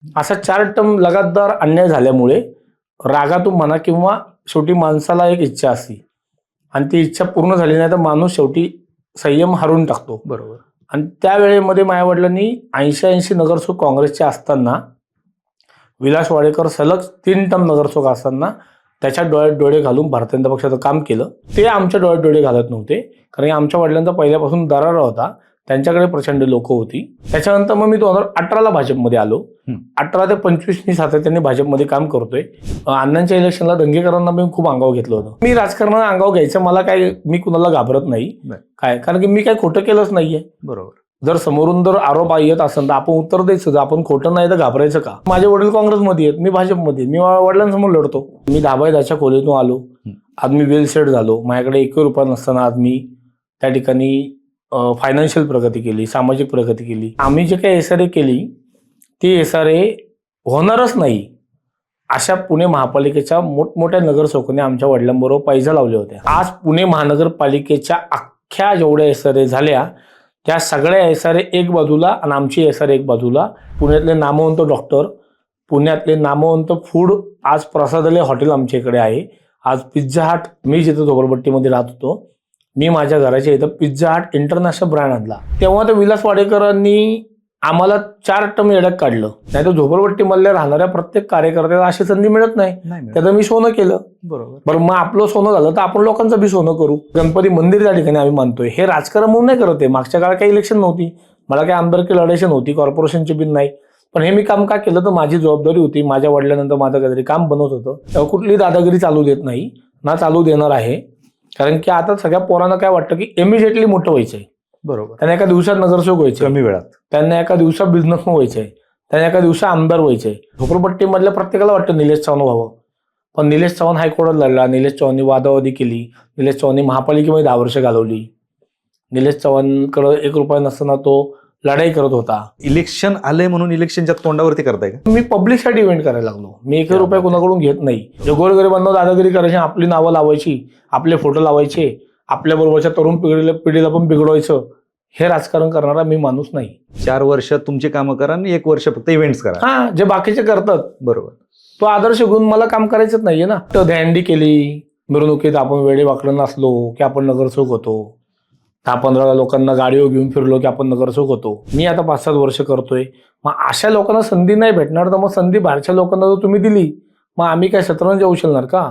असा 4 टर्म लगातार अन्याय झाल्यामुळे रागातून म्हणा किंवा शेवटी माणसाला एक इच्छा असते आणि ती इच्छा पूर्ण झाली नाही तर माणूस शेवटी संयम हरवून टाकतो. बरोबर. आणि त्यावेळेमध्ये माझ्या वडिलांनी 80-80 नगरसेवक काँग्रेसचे असताना, विलास वाडेकर सलग 3 टर्म नगरसेवक असताना त्याच्या डोळ्यात डोळे घालून भारतीय जनता पक्षाचं काम केलं. ते आमच्या डोळ्यात डोळे घालत नव्हते, कारण आमच्या वडिलांचा पहिल्यापासून दरारा होता. त्यांच्याकडे प्रचंड लोक होती. त्याच्यानंतर मग मी 2018ला भाजपमध्ये आलो. 18 ते 25 मी सातत्याने भाजपमध्ये काम करतोय. अण्णांच्या इलेक्शनला दंगेकरांना मी खूप अंगावर घेतलं होतं. मी राजकारणात अंगावर घ्यायचं, मला काय, मी कुणाला घाबरत नाही. काय, कारण की मी काय खोटं केलंच नाहीये. बरोबर. जर समोरून जर आरोप येत असेल तर आपण उत्तर द्यायचं. आपण खोटं नाही तर घाबरायचं का? माझे वडील काँग्रेसमध्ये आहेत, मी भाजपमध्ये. मी वडिलांसमोर लढतो. मी 10/10च्या खोलीतून आलो. आज मी वेल सेट झालो. माझ्याकडे 1 रुपया नसताना आज मी त्या ठिकाणी फायनान्शियल प्रगती केली, सामाजिक प्रगती केली. आम्ही जे काही SRA केली ती SRA होणारच नाही अशा पुणे महापालिकेच्या मोठमोठ्या नगरसेवकांनी आमच्या वडिलांबरोबर पैसा लावले होते. आज पुणे महानगरपालिकेच्या अख्ख्या जेवढ्या SRA झाल्या त्या सगळ्या SRA एक बाजूला आणि आमची SRA एक बाजूला. पुण्यातले नामवंत डॉक्टर, पुण्यातले नामवंत फूड, आज प्रसादालय हॉटेल आमच्या इकडे आहे. आज पिझ्झा हट, मी जिथे झोपडपट्टीमध्ये राहत होतो, मी माझ्या घराच्या इथं पिझ्झा हट इंटरनॅशनल ब्रँड आणला. तेव्हा ते विलास वाडेकरांनी आम्हाला 4 टर्म येड्यात काढलं. नाही तर झोपडपट्टीमधल्या राहणाऱ्या प्रत्येक कार्यकर्त्याला अशी संधी मिळत नाही. त्याचं मी सोनं केलं. बरं, मग आपलं सोनं झालं तर आपण लोकांचं बी सोनं करू. गणपती मंदिर त्या ठिकाणी आम्ही मानतोय. हे राजकारण म्हणून नाही करत आहे. मागच्या काळात काही इलेक्शन नव्हती, मला काही आमदारकी लढायची नव्हती, कॉर्पोरेशनची बिन नाही. पण हे मी काम का केलं तर माझी जबाबदारी होती. माझ्या वडिलांनंतर माझं काहीतरी काम बनवत होतं. तेव्हा कुठली दादागिरी चालू देत नाही, ना चालू देणार आहे. कारण की आता सगळ्या पोरांना काय वाटतं की इमिजिएटली मोठं व्हायचंय. बरोबर. त्यांना एका दिवसात नगरसेवक व्हायचं, कमी वेळात. त्यांना एका दिवसात बिझनेसमॅन व्हायचंय, त्यांना एका दिवसात आमदार व्हायचंय. झोपडपट्टीमधल्या प्रत्येकाला वाटतं निलेश चव्हाण व्हावं. पण निलेश चव्हाण हायकोर्टात लढला. निलेश चव्हाणनी वादावादी केली. निलेश चव्हाणनी महापालिकेमध्ये 10 वर्ष घालवली. निलेश चव्हाणकडे 1 रुपया नसताना तो लढाई करत होता. इलेक्शन आलंय म्हणून इलेक्शनच्या तोंडावरती करताय का? मी पब्लिकसाठी इव्हेंट करायला लागलो. मी 1 रुपया कोणाकडून घेत नाही. जे गोरगरिबांना दादागिरी करायची, आपली नावं लावायची, आपले फोटो लावायचे, आपल्या बरोबरच्या तरुण पिढीला पण बिघडवायचं, हे राजकारण करणारा मी माणूस नाही. 4 वर्ष तुमची कामं करा आणि 1 वर्ष फक्त इव्हेंट्स करा. हा, जे बाकीचे करतात. बरोबर. तो आदर्श घेऊन मला काम करायचंच नाहीये ना. तर दहंडी केली, मिरवणुकीत आपण वेडे वाकडं नसलो की आपण नगरसेवक होतो. 10-15 लोकांना गाडीवर घेऊन फिरलो की आपण नगरसेवक होतो. मी आता 5-7 वर्ष करतोय. मग अशा लोकांना संधी नाही भेटणार तर मग संधी बाहेरच्या लोकांना जर तुम्ही दिली, मग आम्ही काय शतरंज उचलणार का?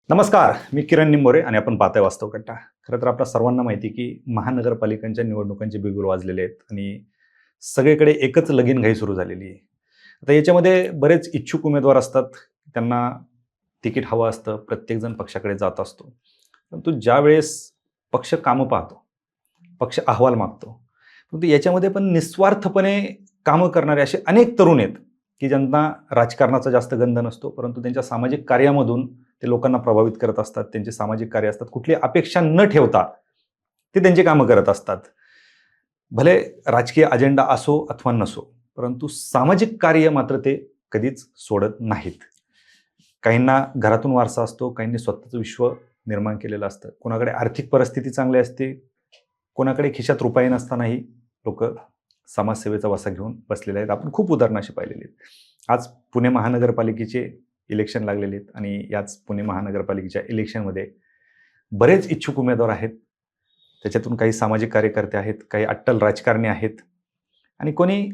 नमस्कार, मी किरण निंबोरे आणि आपण पाहताय वास्तव कट्टा. खरं तर आपल्या सर्वांना माहिती की महानगरपालिकांच्या निवडणुकांचे बिगुल वाजलेले आहेत आणि सगळीकडे एकच लगीनघाई सुरू झालेली आहे. आता याच्यामध्ये बरेच इच्छुक उमेदवार असतात, त्यांना तिकीट हवं असतं, प्रत्येकजण पक्षाकडे जात असतो. परंतु ज्या वेळेस पक्ष कामं पाहतो, पक्ष अहवाल मागतो, परंतु याच्यामध्ये पण निस्वार्थपणे कामं करणारे असे अनेक तरुण आहेत की ज्यांना राजकारणाचा जास्त गंध नसतो, परंतु त्यांच्या सामाजिक कार्यामधून ते लोकांना प्रभावित करत असतात. त्यांचे सामाजिक कार्य असतात, कुठली अपेक्षा न ठेवता ते त्यांची कामं करत असतात. भले राजकीय अजेंडा असो अथवा नसो, परंतु सामाजिक कार्य मात्र ते कधीच सोडत नाहीत. काहींना घरातून वारसा असतो, काहींनी स्वतःचं विश्व निर्माण केलेलं असतं, कोणाकडे आर्थिक परिस्थिती चांगली असते, कोणाकडे खिशात रुपये नसतानाही लोक समाजसेवेचा वसा घेऊन बसलेले आहेत. आपण खूप उदाहरणं अशी पाहिलेली आहेत. आज पुणे महानगरपालिकेचे इलेक्शन लागलेले आहेत आणि याच पुणे महानगरपालिकेच्या इलेक्शनमध्ये बरेच इच्छुक उमेदवार आहेत. त्याच्यातून काही सामाजिक कार्यकर्ते आहेत, काही अट्टल राजकारणी आहेत आणि कोणी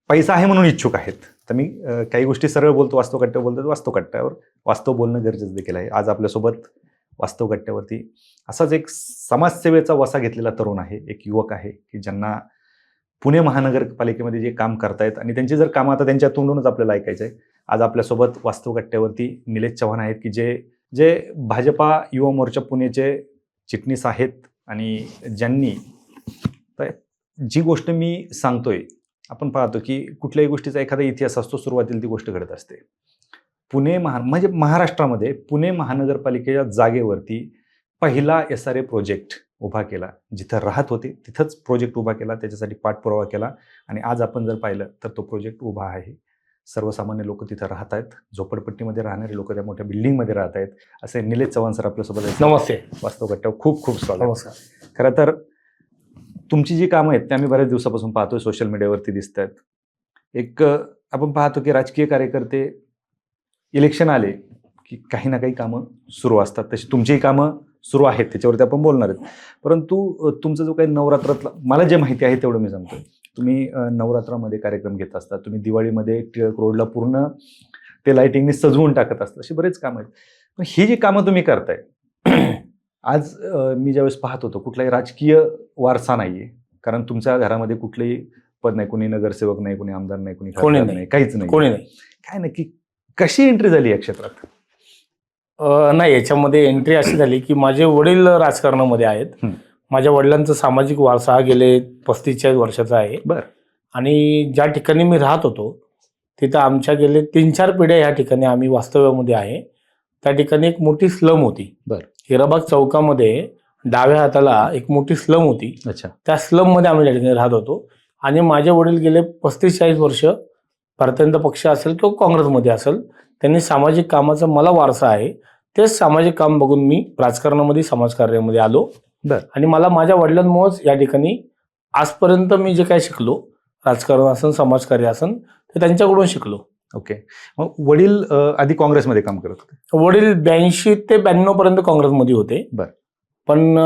पैसा आहे म्हणून इच्छुक आहेत. तर मी काही गोष्टी सरळ बोलतो, वास्तव कट्ट्यावर बोलतो, वास्तव कट्ट्यावर वास्तव बोलणं गरजेचं देखील आहे. आज आपल्यासोबत वास्तव कट्ट्यावरती असाच एक समाजसेवेचा वसा घेतलेला तरुण आहे, एक युवक आहे की ज्यांना पुणे महानगरपालिकेमध्ये जे काम करतायत आणि त्यांची जर कामं आता त्यांच्या तोंडूनच आपल्याला ऐकायचं आहे. आज आपल्यासोबत वास्तव कट्ट्यावरती निलेश चव्हाण आहेत की जे भाजपा युवा मोर्चा पुणेचे चिटणीस आहेत आणि ज्यांनी जी गोष्ट मी सांगतोय, आपण पाहतो की कुठल्याही गोष्टीचा एखादा इतिहास असतो, सुरुवातीला ती गोष्ट घडत असते. पुणे म्हणजे महाराष्ट्रामध्ये पुणे महानगरपालिकेच्या जागेवरती पहिला SRA प्रोजेक्ट उभा केला. जिथं राहत होते तिथंच प्रोजेक्ट उभा केला, त्याच्यासाठी पाठपुरावा केला आणि आज आपण जर पाहिलं तर तो प्रोजेक्ट उभा आहे. सर्वसामान्य लोक तिथं राहत आहेत, झोपडपट्टीमध्ये राहणारे लोक त्या मोठ्या बिल्डिंगमध्ये राहत आहेत. असे निलेश चव्हाण सर आपल्यासोबत आहेत. नमस्ते. वास्तव कट्ट्यावर खूप खूप स्वागत. नमस्कार. खरं तर तुमची जी कामं आहेत ते आम्ही बऱ्याच दिवसापासून पाहतोय, सोशल मीडियावरती दिसत आहेत. एक आपण पाहतो की राजकीय कार्यकर्ते इलेक्शन आले की काही ना काही कामं सुरू असतात. तशी तुमचीही कामं सुरू आहेत, त्याच्यावरती आपण बोलणार आहेत. परंतु तुमचा जो काही नवरात्रातला, मला जे माहिती आहे तेवढं मी सांगतोय. तुम्ही नवरात्रामध्ये कार्यक्रम घेत असता, तुम्ही दिवाळीमध्ये टिळक रोडला पूर्ण ते लाइटिंगने सजवून टाकत असता, अशी बरेच कामं आहेत. पण ही जी कामं तुम्ही करताय आज मी ज्यावेळेस पाहत होतो, कुठलाही राजकीय वारसा नाहीये, कारण तुमच्या घरामध्ये कुठलंही पद नाही, कोणी नगरसेवक नाही, कोणी आमदार नाही, कोणी खासदार नाही, काहीच नाही. कोणी नाही. काय नक्की कशी एंट्री झाली या क्षेत्रात? नाही, याच्यामध्ये एंट्री अशी झाली की माझे वडील राजकारणामध्ये आहेत. माझ्या वडिलांचा सामाजिक वारसा हा गेले 35-40 वर्षाचा आहे. बरं. आणि ज्या ठिकाणी मी राहत होतो तिथं आमच्या गेले 3-4 पिढ्या ह्या ठिकाणी आम्ही वास्तव्यामध्ये आहे. त्या ठिकाणी एक मोठी स्लम होती. बरं. हिराबाग चौकामध्ये डाव्या हाताला एक मोठी स्लम होती. अच्छा. त्या स्लम मध्ये आम्ही त्या ठिकाणी राहत होतो. आणि माझे वडील गेले 35-40 वर्ष भारतीय जनता पक्ष असेल किंवा काँग्रेसमध्ये असेल, त्यांनी सामाजिक कामाचा मला वारसा आहे. तेच सामाजिक काम बघून मी राजकारणामध्ये, समाजकार्यामध्ये आलो. आणि मला माझ्या वडिलांमुळेच या ठिकाणी आजपर्यंत मी जे काय शिकलो, राजकारण असन, समाजकार्य असन, ते त्यांच्याकडून शिकलो. ओके. मग वडील आधी काँग्रेसमध्ये काम करत होते? वडील 82 ते 92 पर्यंत काँग्रेसमध्ये होते. बरं. पण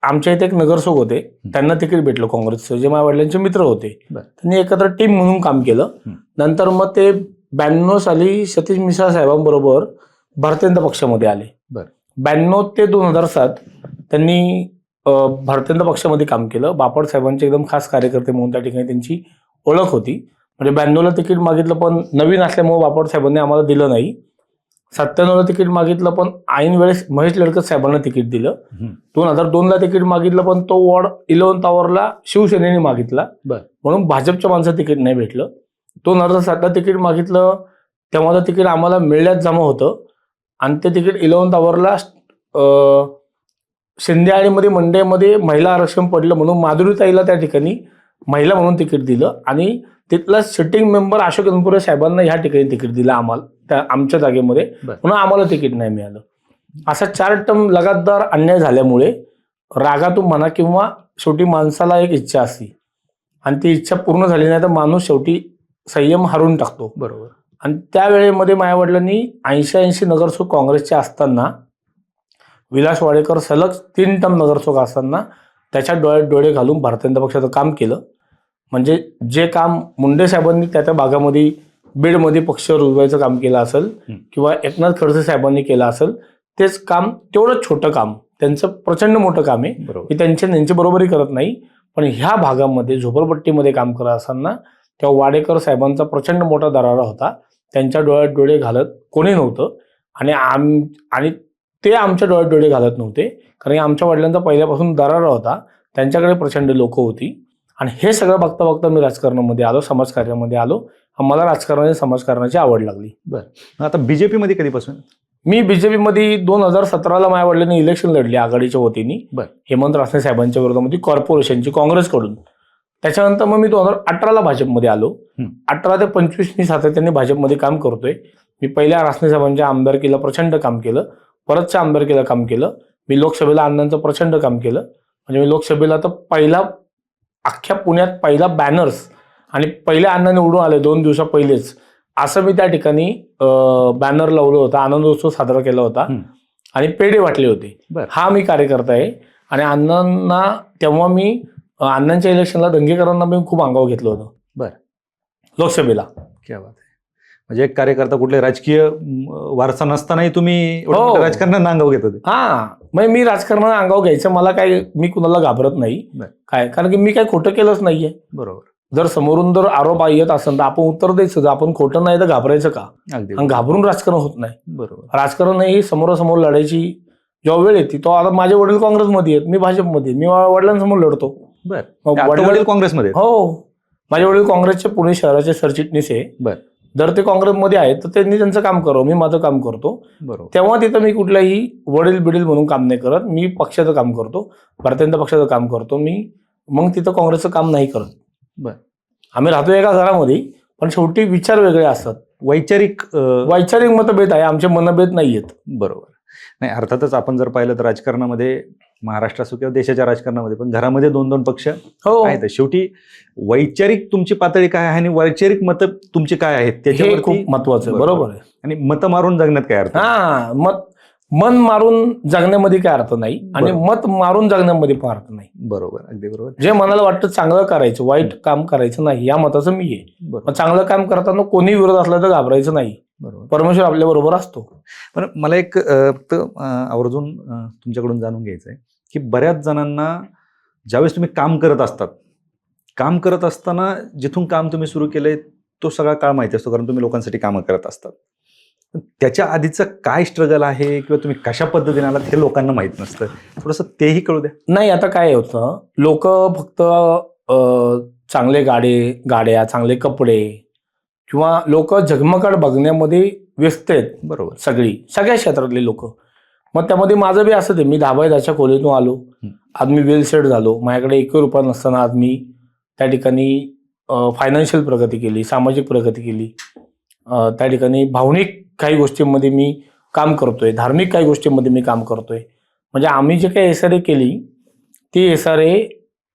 आमच्या इथे एक नगरसेवक होते, त्यांना तिकीट भेटलं काँग्रेसचं, जे माझ्या वडिलांचे मित्र होते. त्यांनी एकत्र टीम म्हणून काम केलं. नंतर मग ते 92 साली सतीश मिश्रा साहेबांबरोबर भारतीय जनता पक्षामध्ये आले. 92 ते 2007 त्यांनी भारतीय जनता पक्षामध्ये काम केलं. बापट साहेबांचे एकदम खास कार्यकर्ते म्हणून त्या ठिकाणी त्यांची ओळख होती. म्हणजे 92ला तिकीट मागितलं, पण नवीन असल्यामुळे बापट साहेबांनी आम्हाला दिलं नाही. 97ला तिकीट मागितलं, पण ऐन वेळेस महेश लडकत साहेबांना तिकीट दिलं. 2002ला तिकीट मागितलं, पण तो वॉर्ड 11th आवरला शिवसेनेने मागितला, म्हणून भाजपच्या माणसाचं तिकीट नाही भेटलं. 2007ला तिकीट मागितलं, तेव्हा तिकीट आम्हाला मिळण्यात जमा होतं. आणि ते तिकीट 11th आवरला शिंदे आणि मंडईमध्ये महिला आरक्षण पडलं, म्हणून माधुरीताईला त्या ठिकाणी महिला म्हणून तिकीट दिलं. आणि तिथला सिटिंग मेंबर अशोक अनपुरे साहेबांना ह्या ठिकाणी तिकीट दिलं आम्हाला, त्या आमच्या जागेमध्ये, म्हणून आम्हाला तिकीट नाही मिळालं. असा 4 टर्म लगातार अन्याय झाल्यामुळे रागातून म्हणा किंवा शेवटी माणसाला एक इच्छा असते आणि ती इच्छा पूर्ण झाली नाही तर माणूस शेवटी संयम हारून टाकतो. बरोबर. आणि त्या वेळेमध्ये माझ्या वडिलांनी 80 नगरसेवक काँग्रेसचे असताना, विलास वाडेकर सलग 3 टर्म नगरसेवक असताना त्याच्या डोळ्यात डोळे घालून भारतीय जनता पक्षाचं काम केलं. म्हणजे जे काम मुंडे साहेबांनी त्या त्या बीडमध्ये पक्ष रुजवायचं काम केलं असेल किंवा एकनाथ खडसे साहेबांनी केलं असेल, तेच काम, तेवढं छोटं काम त्यांचं प्रचंड मोठं काम आहे. मी त्यांची बरोबरी करत नाही, पण ह्या भागामध्ये झोपडपट्टीमध्ये काम करत असताना तेव्हा वाडेकर साहेबांचा प्रचंड मोठा दरारा होता. त्यांच्या डोळ्यात डोळे घालत कोणी नव्हतं. आणि ते आमच्या डोळ्यात डोळे घालत नव्हते, कारण आमच्या वडिलांचा पहिल्यापासून दरारा होता, त्यांच्याकडे प्रचंड लोक होती. आणि हे सगळं बघता बघता मी राजकारणामध्ये आलो, समाजकार्यामध्ये आलो. मला राजकारणाची, समाजकारणाची आवड लागली. बरं. आता बीजेपी मध्ये कधीपासून? मी बीजेपीमध्ये 2017ला माझ्या वडिलांनी इलेक्शन लढली आघाडीच्या वतीने, हेमंत रासने साहेबांच्या विरोधामध्ये कॉर्पोरेशनची, काँग्रेसकडून. त्याच्यानंतर मग मी 2018ला भाजपमध्ये आलो. 18 ते 25 मी सातत्याने भाजपमध्ये काम करतोय. मी पहिल्या रासने साहेबांच्या आमदारकीला प्रचंड काम केलं, परतच्या आमदारकीला काम केलं. मी लोकसभेला अण्णांचं प्रचंड काम केलं. म्हणजे मी लोकसभेला तर पहिला, अख्ख्या पुण्यात पहिला बॅनर्स आणि पहिल्या अण्णा निवडून आले 2 दिवसा पहिलेच, असं मी त्या ठिकाणी बॅनर लावलं होतं, आनंदोत्सव साजरा केला होता आणि पेढे वाटले होते. हा मी कार्यकर्ता आहे. आणि अण्णांना तेव्हा मी अण्णांच्या इलेक्शनला दंगेकरांना मी खूप अंगावर घेतलं होतं लोकसभेला. क्या बात आहे. म्हणजे एक कार्यकर्ता, कुठले राजकीय वारसा नसतानाही तुम्ही राजकारणात अंगावर घेत होते? हा, म्हणजे मी राजकारणात अंगावर घ्यायचं, मला काय, मी कुणाला घाबरत नाही काय, कारण की मी काय खोटं केलंच नाहीये. बरोबर. जर समोरून जर आरोप येत असेल तर आपण उत्तर द्यायचं. आपण खोटं नाही तर घाबरायचं का? आणि घाबरून राजकारण होत नाही. बरोबर. राजकारण ही समोरासमोर लढायची जेव्हा वेळ येते, तो आता माझे वडील काँग्रेसमध्ये आहेत, मी भाजपमध्ये, मी वडिलांसमोर लढतो. वडील काँग्रेसमध्ये? हो, माझे वडील काँग्रेसचे पुणे शहराचे सरचिटणीस आहे. जर ते काँग्रेसमध्ये आहेत तर त्यांनी त्यांचं काम करावं, मी माझं काम करतो. तेव्हा तिथं मी कुठल्याही वडील बिडील म्हणून काम नाही करत. मी पक्षाचं काम करतो, भारतीय जनता पक्षाचं काम करतो मी. मग तिथं काँग्रेसचं काम नाही करत. आम्ही राहतो एका घरामध्ये, पण शेवटी विचार वेगळे असतात. वैचारिक वैचारिक मतभेद आहे, आमचे मनभेद नाही आहेत. बरोबर. नाही, अर्थातच आपण जर पाहिलं तर राजकारणामध्ये महाराष्ट्र असो किंवा देशाच्या राजकारणामध्ये पण घरामध्ये 2-2 पक्ष हो, आहेत. शेवटी वैचारिक तुमची पातळी काय आहे आणि वैचारिक मत तुमची काय आहेत हे त्याच्यावर खूप महत्वाचं आहे. बरोबर आहे. आणि मत मारून जगण्यात काय अर्थ नाही. मन मारून जगण्यामध्ये काय अर्थ नाही आणि मत मारून जगण्यामध्ये पण अर्थ नाही. बरोबर, अगदी बरोबर. जे मनाला वाटतं चांगलं करायचं, वाईट काम करायचं नाही, या मताचं मी आहे. बरोबर, मग चांगलं काम करताना कोणी विरोध असला तर घाबरायचं नाही. बरोबर. परमेश्वर आपल्या बरोबर असतो. पण मला एक फक्त आवर्जून तुमच्याकडून जाणून घ्यायचं आहे की बऱ्याच जणांना ज्यावेळेस तुम्ही काम करत असताना जिथून काम तुम्ही सुरू केलंय तो सगळा काळ माहिती असतो, कारण तुम्ही लोकांसाठी कामं करत असतात. त्याच्या आधीचं काय स्ट्रगल आहे किंवा तुम्ही कशा पद्धतीने आलात हे लोकांना माहित नसतं. थोडंसं तेही कळू द्या. नाही, आता काय होतं, लोक फक्त चांगले गाड्या, चांगले कपडे किंवा लोक झगमगाट बघण्यामध्ये व्यस्त आहेत. बरोबर. सगळ्या क्षेत्रातले लोक. मग त्यामध्ये माझं बी असं आहे, मी 10x10च्या खोलीतून आलो, आज मी वेल सेट झालो. माझ्याकडे 1 रुपया नसताना आज मी त्या ठिकाणी फायनान्शियल प्रगती केली, सामाजिक प्रगती केली. त्या ठिकाणी भावनिक काही गोष्टींमध्ये मी काम करतोय, धार्मिक काही गोष्टींमध्ये मी काम करतोय. म्हणजे आम्ही जे काही SRA केली ती SRA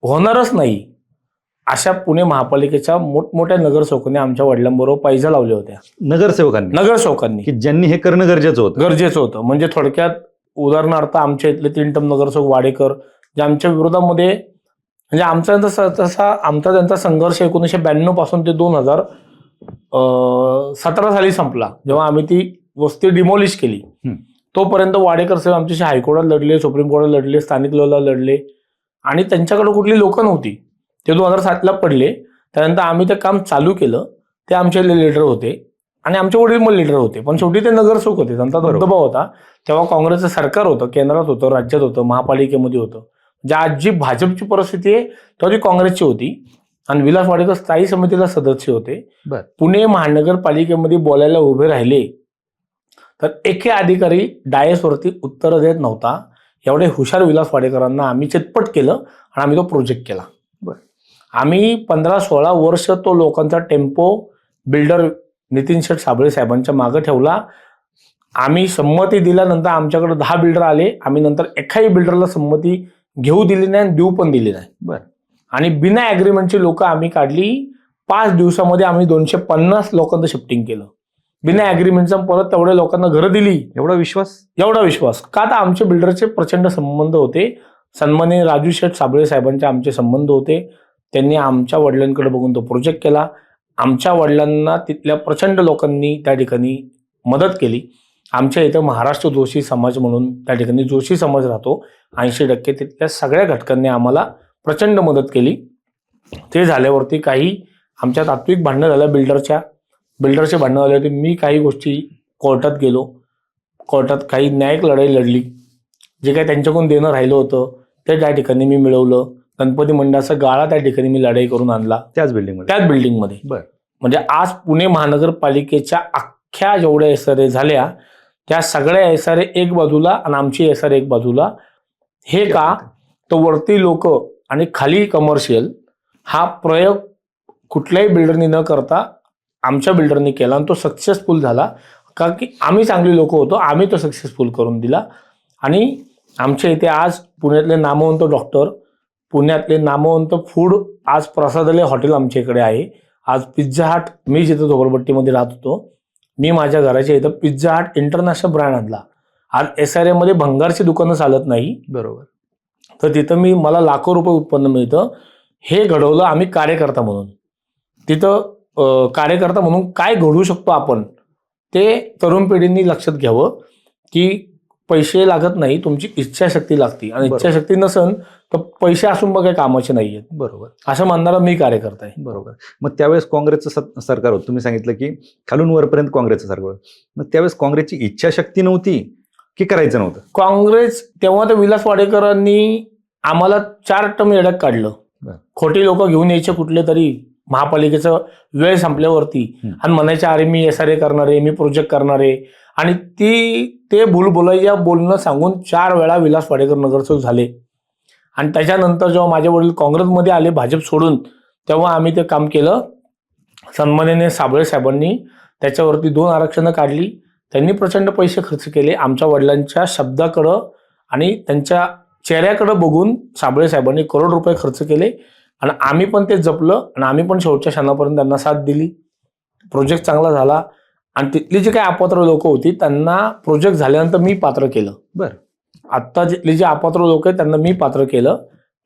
होणारच नाही अशा पुणे महापालिकेच्या मोठमोठ्या नगरसेवकांनी आमच्या वडिलांबरोबर पैजा लावल्या होत्या. नगरसेवकांनी की ज्यांनी हे करणं गरजेचं होतं. म्हणजे थोडक्यात उदाहरणार्थ आमच्या इथले 3 टर्म नगरसेवक वाडेकर, जे आमच्या विरोधामध्ये, म्हणजे आमचा त्यांचा संघर्ष 1992 पासून ते 2017 साली संपला, जेव्हा आम्ही ती वस्ती डिमॉलिश केली. तोपर्यंत वाडेकर साहेब आमच्याशी हायकोर्टात लढले, सुप्रीम कोर्टात लढले, स्थानिक लेवलला लढले आणि त्यांच्याकडे कुठली लोक नव्हती. ते 2007ला पडले. त्यानंतर आम्ही ते काम चालू केलं. ते आमचे लीडर होते आणि आमचे वडील मग लीडर होते, पण शेवटी ते नगरसेवक होते. त्यांचा दबदबा होता. तेव्हा काँग्रेसचं सरकार होतं, केंद्रात होतं, राज्यात होतं, महापालिकेमध्ये होतं. म्हणजे आज जी भाजपची परिस्थिती आहे तेव्हा ती काँग्रेसची होती. आणि विलास वाडेकर स्थायी समितीला सदस्य होते. पुणे महानगरपालिकेमध्ये बोलायला उभे राहिले तर एके अधिकारी डायसवरती उत्तर देत नव्हता. एवढे हुशार विलास वाडेकरांना आम्ही चितपट केलं आणि आम्ही तो प्रोजेक्ट केला. आम्ही 15-16 वर्ष तो लोकांचा टेम्पो बिल्डर नितीन शेठ साबळे साहेबांच्या मागे ठेवला. आम्ही संमती दिल्यानंतर आमच्याकडे 10 बिल्डर आले. आम्ही नंतर एकाही बिल्डरला संमती घेऊ दिली नाही आणि देऊ पण दिली नाही. आणि बिना ॲग्रीमेंटची लोक आम्ही काढली. 5 दिवसामध्ये आम्ही 250 लोकांचं शिफ्टिंग केलं बिना ॲग्रीमेंटचा. परत तेवढ्या लोकांना घरं दिली. एवढा विश्वास का? तर आमचे बिल्डरचे प्रचंड संबंध होते. सन्माननीय राजू शेठ साबळे साहेबांचे आमचे संबंध होते. त्यांनी आमच्या वडिलांकडे बघून तो प्रोजेक्ट केला. आमच्या वडिलांना तिथल्या प्रचंड लोकांनी त्या ठिकाणी मदत केली. आमच्या इथं महाराष्ट्र जोशी समाज म्हणून त्या ठिकाणी जोशी समाज राहतो. 80% तिथल्या सगळ्या घटकांनी आम्हाला प्रचंड मदत केली. ते झाल्यावरती काही आमच्या तात्विक भांडणं झालं, बिल्डरचे भांडणं झाले होते. मी काही गोष्टी कोर्टात गेलो. कोर्टात काही न्यायिक लढाई लढली. जे काही त्यांच्याकडून देणं राहिलं होतं ते त्या ठिकाणी मी मिळवलं. गणपती मंडळाचा गाळा त्या ठिकाणी मी लढाई करून आणला त्याच बिल्डिंगमध्ये. म्हणजे आज पुणे महानगरपालिकेच्या अख्ख्या जेवढ्या SRA झाल्या त्या सगळ्या SRA एक बाजूला आणि आमची SRA एक बाजूला. हे का? तर वरती लोक आणि खाली कमर्शियल हा प्रयोग कुठल्याही बिल्डरनी न करता आमच्या बिल्डरनी केला आणि तो सक्सेसफुल झाला. का की आम्ही चांगली लोक होतो, आम्ही तो सक्सेसफुल करून दिला. आणि आमच्या इथे आज पुण्यातले नामवंत डॉक्टर, पुण्यातले नामवंत फूड, आज प्रसादालय हॉटेल आमच्या इकडे आहे. आज पिझ्झा हट, मी जिथं झोपडपट्टीमध्ये राहत होतो, मी माझ्या घराच्या इथं पिझ्झा हट इंटरनॅशनल ब्रँड आणला. आज SRA मध्ये भंगारची दुकानं चालत नाही. तर तिथं मला लाखो रुपये उत्पन्न मिळतं. हे घडवलं आम्ही कार्यकर्ता म्हणून. तिथं कार्यकर्ता म्हणून काय घडवू शकतो आपण ते तरुण पिढींनी लक्षात घ्यावं की पैसे लागत नाही, तुमची इच्छाशक्ती लागते. आणि इच्छाशक्ती नसेल तर पैसे असून बघा कामाचे नाहीयेत. असं मानणारा मी कार्यकर्ता आहे. मग त्यावेळेस काँग्रेसचं सरकार होतं. तुम्ही सांगितलं की खालून वरपर्यंत काँग्रेसचं सरकार होतं. मग त्यावेळेस काँग्रेसची इच्छाशक्ती नव्हती की करायचं नव्हतं? काँग्रेस तेव्हा तर विलास वाडेकरांनी आम्हाला 4 टर्म येड्यात काढलं. खोटी लोक घेऊन यायचे कुठले तरी महापालिकेचं वेळ संपल्यावरती आणि म्हणायचे अरे मी SRA करणार आहे, मी प्रोजेक्ट करणार आहे. आणि ते भूलभुलैया बोलणं सांगून 4 वेळा विलास वाडेकर नगरसेवक झाले. आणि त्याच्यानंतर जेव्हा माझे वडील काँग्रेसमध्ये आले भाजप सोडून, तेव्हा आम्ही ते काम केलं सन्माननीय साबळे साहेबांनी त्याच्यावरती 2 आरक्षणं काढली. त्यांनी प्रचंड पैसे खर्च केले. आमच्या वडिलांच्या शब्दाकडं आणि त्यांच्या चेहऱ्याकडं बघून साबळे साहेबांनी करोड रुपये खर्च केले आणि आम्ही पण ते जपलं आणि आम्ही पण शेवटच्या क्षणापर्यंत त्यांना साथ दिली. प्रोजेक्ट चांगला झाला आणि तिथली जी काही अपात्र लोक होती त्यांना प्रोजेक्ट झाल्यानंतर मी पात्र केलं. बरं. आत्ता जिथली जी अपात्र लोक आहेत त्यांना मी पात्र केलं,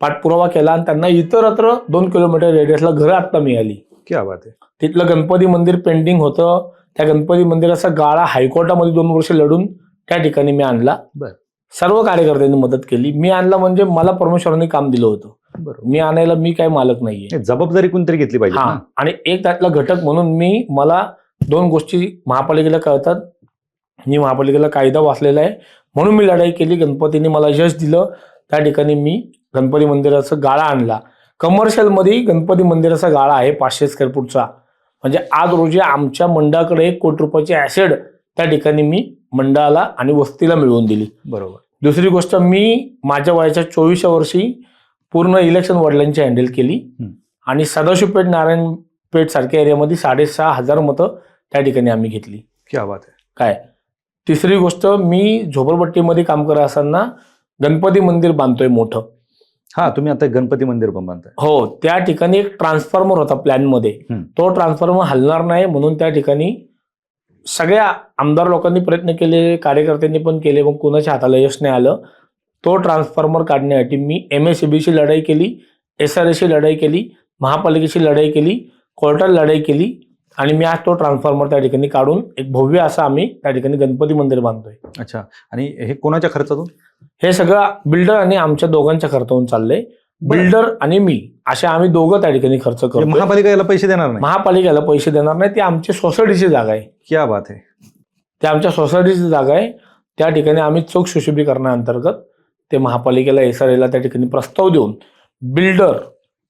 पाठपुरावा केला आणि त्यांना इतरत्र 2 किलोमीटर रेडियसला घरं आत्ता मिळाली. क्या बात आहे. तिथलं गणपती मंदिर पेंडिंग होतं. त्या गणपती मंदिराचा गाळा हायकोर्टामध्ये 2 वर्ष लढून त्या ठिकाणी मी आणला. बरं. सर्व कार्यकर्त्यांनी मदत केली. मी आणला म्हणजे मला परमेश्वरांनी काम दिलं होतं. बरोबर. मी आणायला मी काही मालक नाहीये. जबाबदारी कोणतरी घेतली पाहिजे हा, ना. आणि एक त्यातला घटक म्हणून मला 2 गोष्टी महापालिकेला कळतात. मी महापालिकेला कायदा वाचलेला आहे म्हणून मी लढाई केली. गणपतीने मला यश दिलं. त्या ठिकाणी मी गणपती मंदिराचा गाळा आणला. कमर्शियलमध्ये गणपती मंदिराचा गाळा आहे 500 स्क्वेअर फूटचा. म्हणजे आज रोजी आमच्या मंडळाकडे 1 कोटी रुपयाची ऍसेट त्या ठिकाणी मी मंडळाला आणि वस्तीला मिळवून दिली. बरोबर. दुसरी गोष्ट, मी माझ्या वयाच्या 24व्या वर्षी पूर्ण इलेक्शन वडिलांची हँडल केली आणि सदाशिवपेठ नारायणपेठ सारख्या एरियामध्ये 6,500 मतं त्या ठिकाणी आम्ही घेतली. क्या बात आहे. काय. तिसरी गोष्ट, मी झोपडपट्टीमध्ये काम करत असताना गणपती मंदिर बांधतोय मोठं. हा, तुम्ही आता गणपती मंदिर पण बांधताय. हो, त्या ठिकाणी एक ट्रान्सफॉर्मर होता प्लॅनमध्ये. तो ट्रान्सफॉर्मर हलणार नाही म्हणून त्या ठिकाणी सगळ्या आमदार लोकांनी प्रयत्न केले, कार्यकर्त्यांनी पण केले, मग कुणाच्या हाताला यश नाही आलं. तो ट्रान्सफॉर्मर काढण्यासाठी मी MSEBची लढाई केली, SRAची लढाई केली, महापालिकेची लढाई केली, कोर्टाला लढाई केली आणि मी आज तो ट्रान्सफॉर्मर त्या ठिकाणी काढून एक भव्य असं आम्ही त्या ठिकाणी गणपती मंदिर बांधतोय. अच्छा. आणि हे कोणाच्या खर्चातून? हे सगळं बिल्डर आणि आमच्या दोघांच्या खर्चातून चाललंय. बिल्डर आणि मी असे आम्ही दोघं त्या ठिकाणी खर्च करतो. महापालिका याला पैसे देणार नाही? महापालिकेला पैसे देणार नाही. ती आमच्या सोसायटीची जागा आहे. क्या बात आहे. ते आमच्या सोसायटीची जागा आहे. त्या ठिकाणी आम्ही चौक सुशोभीकरणाअंतर्गत ते महापालिकेला SRAला त्या ठिकाणी प्रस्ताव देऊन बिल्डर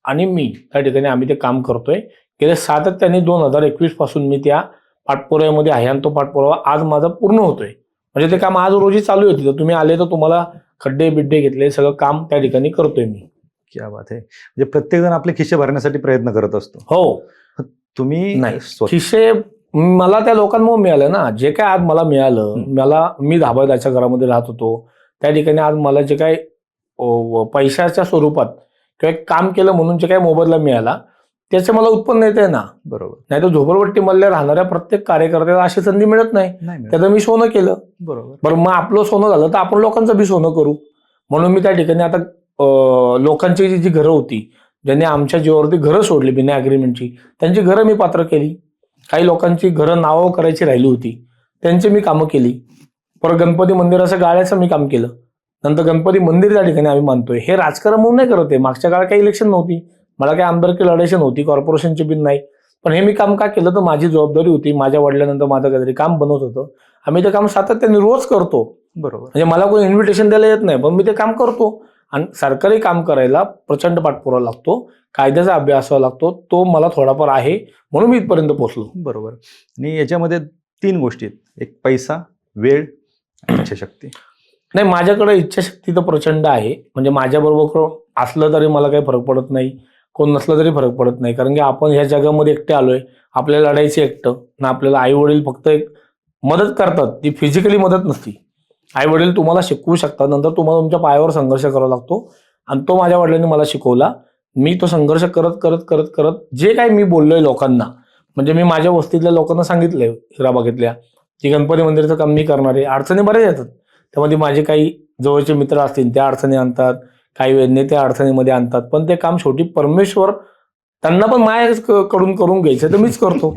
आणि मी त्या ठिकाणी आम्ही ते काम करतोय. गेले सातत्याने 2021 पासून मी त्या पाठपुराव्यामध्ये आहे आणि तो पाठपुरावा आज माझा पूर्ण होतोय. म्हणजे ते काम आज रोजी चालू होती. तर तुम्ही आले तर तुम्हाला खड्डे बिड्डे घेतले सगळं काम त्या ठिकाणी करतोय मी. क्या बात आहे. म्हणजे प्रत्येक जण आपले खिशे भरण्यासाठी प्रयत्न करत असतो. हो. तुम्ही नाही, खिशे मला त्या लोकांमुळे मिळालं ना. जे काय आज मला मिळालं, मी धाबादाच्या घरामध्ये राहत होतो. त्या ठिकाणी आज मला जे काय पैशाच्या स्वरूपात किंवा एक काम केलं म्हणून जे काय मोबदला मिळाला त्याचं मला उत्पन्न येते ना. बरोबर. नाही तर झोपडपट्टीमधल्या राहणाऱ्या प्रत्येक कार्यकर्त्याला अशी संधी मिळत नाही. त्याचं मी सोनं केलं. बरोबर. बरं, मग आपलं सोनं झालं तर आपण लोकांचं बी सोनं करू म्हणून मी त्या ठिकाणी आता लोकांची जी घरं होती, ज्यांनी आमच्या जीवावरती घरं सोडली बिना अग्रीमेंटची, त्यांची घरं मी पात्र केली. काही लोकांची घरं नावं करायची राहिली होती, त्यांची मी कामं केली. परत गणपती मंदिराचं गाळ्याचं मी काम केलं. नंतर गणपती मंदिर त्या ठिकाणी आम्ही मानतोय. हे राजकारण म्हणून नाही करत आहे. मागच्या काळात काही इलेक्शन नव्हती, मला काही आमदारकी लढायची नव्हती, कॉर्पोरेशनची बिन नाही. पण हे मी काम का केलं तर माझी जबाबदारी होती. माझ्या वडिलांनंतर माझं काहीतरी काम बनवत होतं. आम्ही ते काम सातत्याने रोज करतो. बरोबर. म्हणजे मला कोणी इन्व्हिटेशन द्यायला येत नाही, पण मी ते काम करतो. आणि सरकारी काम करायला प्रचंड पाठपुरावा लागतो, कायद्याचा अभ्यास लागतो. तो मला थोडाफार आहे म्हणून मी इथपर्यंत पोहोचलो. बरोबर. आणि याच्यामध्ये 3 गोष्टी आहेत. एक पैसा, वेळ आणि इच्छाशक्ती. नाही, माझ्याकडे इच्छाशक्ती तर प्रचंड आहे. म्हणजे माझ्याबरोबर असलं तरी मला काही फरक पडत नाही, कोण नसलं तरी फरक पडत नाही. कारण की आपण ह्या जगामध्ये एकटे आलोय. आपल्याला लढायचं एकटं ना. आपल्याला आई वडील फक्त एक मदत करतात, ती फिजिकली मदत नसती. आई वडील तुम्हाला शिकवू शकतात, नंतर तुम्हाला तुमच्या पायावर संघर्ष करावा लागतो आणि तो माझ्या वडिलांनी मला शिकवला. मी तो संघर्ष करत करत करत करत जे काही मी बोललोय लोकांना, म्हणजे मी माझ्या वस्तीतल्या लोकांना सांगितलंय हिराबागेतल्या की गणपती मंदिराचं काम मी करणार आहे. अडचणी बऱ्याच येतात, त्यामध्ये माझे काही जवळचे मित्र असतील त्या अडचणी आणतात, काही नेते अडचणीमध्ये आणतात. पण ते काम शेवटी परमेश्वर त्यांना पण माझ्याकडून करून घ्यायचं तर मीच करतो.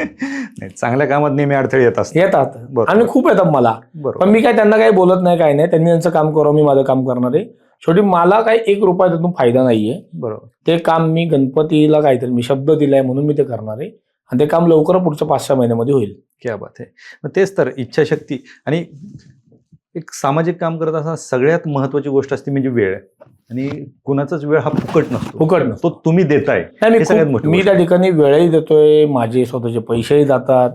चांगल्या कामात नेहमी अडथळे येतात आणि खूप येतात मला. पण मी काय त्यांना काही बोलत नाही, काय नाही. त्यांनी त्यांचं काम करावं, मी माझं काम करणार आहे. शेवटी मला काही 1 रुपया त्यातून फायदा नाहीये. बरोबर. ते काम मी गणपतीला काहीतरी मी शब्द दिलाय म्हणून मी ते करणार आहे आणि ते काम लवकर पुढच्या 5-6 महिन्यामध्ये होईल. क्या बात आहे. मग तेच तर, इच्छाशक्ती आणि एक सामाजिक काम करत असताना सगळ्यात महत्वाची गोष्ट असते म्हणजे वेळ. आणि कुणाचाच वेळ हा फुकट नसतो, तो तुम्ही देताय. मी त्या ठिकाणी वेळही देतोय, माझे स्वतःचे पैसेही जातात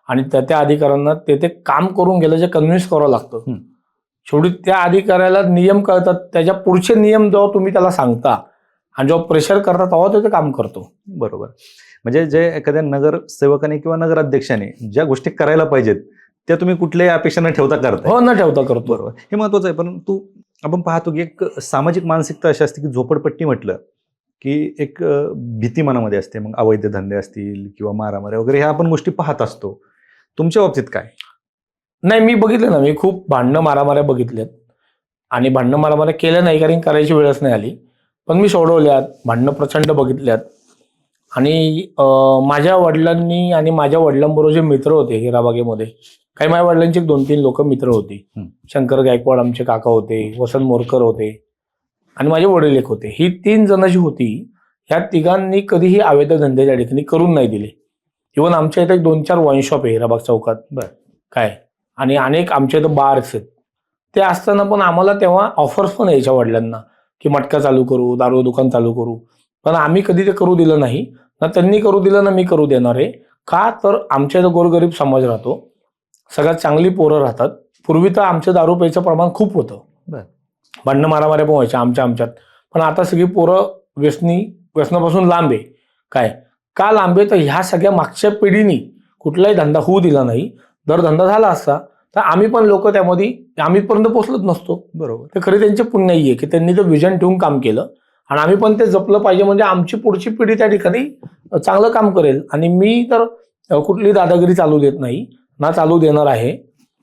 आणि त्या अधिकाऱ्यांना ते काम करून गेलं जे कन्व्हिन्स करावं लागतं. शेवटी त्या अधिकाऱ्याला नियम कळतात, त्याच्या पुढचे नियम जेव्हा तुम्ही त्याला सांगता आणि जेव्हा प्रेशर करता तेव्हा तो ते काम करतो. बरोबर. म्हणजे जे एखाद्या नगरसेवकाने किंवा नगराध्यक्षाने ज्या गोष्टी करायला पाहिजेत त्या तुम्ही कुठल्याही अपेक्षा न ठेवता करताय. हो, न ठेवता करतो. बरोबर, हे महत्वाचं आहे. परंतु आपण पाहतो की एक सामाजिक मानसिकता अशी असते की झोपडपट्टी म्हटलं की एक भीती मनामध्ये असते. मग अवैध धंदे असतील किंवा मारामाऱ्या वगैरे ह्या आपण गोष्टी पाहत असतो. तुमच्या बाबतीत काय? नाही, मी बघितलं ना, मी खूप भांडणं मारामाऱ्या बघितल्यात आणि भांडणं मारामाऱ्या केल्या नाही कारण करायची वेळच नाही आली, पण मी सोडवल्यात. भांडणं प्रचंड बघितल्यात आणि माझ्या वडिलांनी आणि माझ्या वडिलांबरोबर जे मित्र होते हिराबागेमध्ये, काही माझ्या वडिलांची 2-3 लोक मित्र होती. शंकर गायकवाड आमचे काका होते, वसंत मोरकर होते आणि माझे वडील एक होते. ही 3 जण जी होती, ह्या तिघांनी कधीही अवैध धंदे त्या ठिकाणी करून नाही दिले. इव्हन आमच्या इथे 2-4 वाईन शॉप आहे हिराबाग चौकात. काय आणि अनेक आमच्या इथं बार्स आहेत. ते असताना पण आम्हाला तेव्हा ऑफर्स पण यायच्या वडिलांना की मटका चालू करू, दारू दुकान चालू करू, पण आम्ही कधी ते करू दिलं नाही. ना त्यांनी करू दिलं ना मी करू देणार आहे. का तर आमच्या इथं गोरगरीब समाज राहतो, सगळ्यात चांगली पोरं राहतात. पूर्वी तर आमचं दारू प्यायचं प्रमाण खूप होतं. भांडणं मारामाऱ्या पण व्हायच्या आमच्यात, पण आता सगळी पोरं व्यसनापासून लांब आहे. काय का लांब आहे? तर ह्या सगळ्या मागच्या पिढीनी कुठलाही धंदा होऊ दिला नाही. जर धंदा झाला असता तर आम्ही पण लोक त्यामध्ये आम्हीपर्यंत पोहोचलोच नसतो. बरोबर, ते खरी त्यांचे पुण्य आहे की त्यांनी ते विजन ठेवून काम केलं आणि आम्ही पण ते जपलं पाहिजे. म्हणजे आमची पुढची पिढी त्या ठिकाणी चांगलं काम करेल. आणि मी तर कुठली दादागिरी चालू देत नाही ना चालू देणार आहे.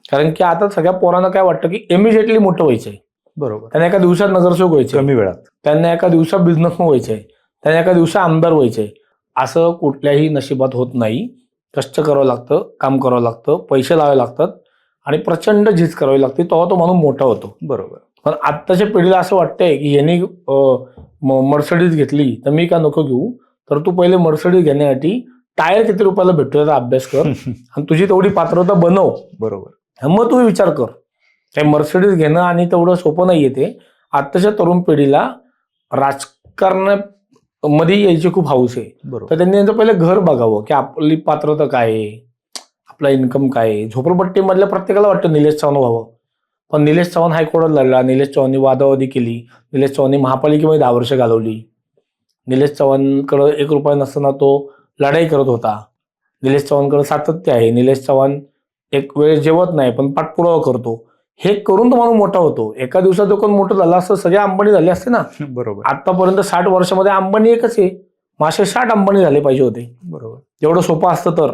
कारण की आता सगळ्या पोरांना काय वाटतं की इमिजिएटली मोठं व्हायचंय. बरोबर, त्यांना एका दिवसात नगरसेवक व्हायचे, कमी वेळात त्यांना एका दिवसात बिझनेसमॅन व्हायचंय, त्यांना एका दिवसात आमदार व्हायचंय. असं कुठल्याही नशिबात होत नाही. कष्ट करावं लागतं, काम करावं लागतं, पैसे लावावे लागतात आणि प्रचंड झीज करावी लागते, तेव्हा तो माणूस मोठा होतो. बरोबर, पण आत्ताच्या पिढीला असं वाटतंय की यांनी मर्सिडीज घेतली तर मी का नको घेऊ. तर तू पहिले मर्सिडीज घेण्यासाठी टायर किती रुपयाला भेटतो याचा अभ्यास कर आणि तुझी तेवढी पात्रता बनव. बरोबर, मग तू विचार कर. काही मर्सिडीज घेणं आणि तेवढं सोपं नाही येते. आत्ताच्या तरुण पिढीला राजकारणामध्ये यायची खूप हौस आहे. बरोबर, तर त्यांनी यांचं पहिले घर बघावं की आपली पात्रता काय आहे, आपला इन्कम काय आहे. झोपडपट्टीमधल्या प्रत्येकाला वाटतं निलेश चव्हाण व्हावं, पण निलेश चव्हाण हायकोर्टात लढला. निलेश चव्हाणनी वादावादी केली. निलेश चव्हाणनी महापालिकेमध्ये 10 वर्ष घालवली. निलेश चव्हाणकडं 1 रुपया नसताना तो लढाई करत होता. निलेश चव्हाणकडे सातत्य आहे. निलेश चव्हाण एक वेळ जेवत नाही पण पाठपुरावा करतो. हे करून तो माणूस मोठा होतो. एका दिवसात जो कोण मोठं झाला असतं सगळे अंबानी झाले असते ना. बरोबर, आतापर्यंत 60 वर्षामध्ये अंबानी एकच आहे. मासे 60 अंबानी झाले पाहिजे होते. बरोबर, एवढं सोपं असतं तर.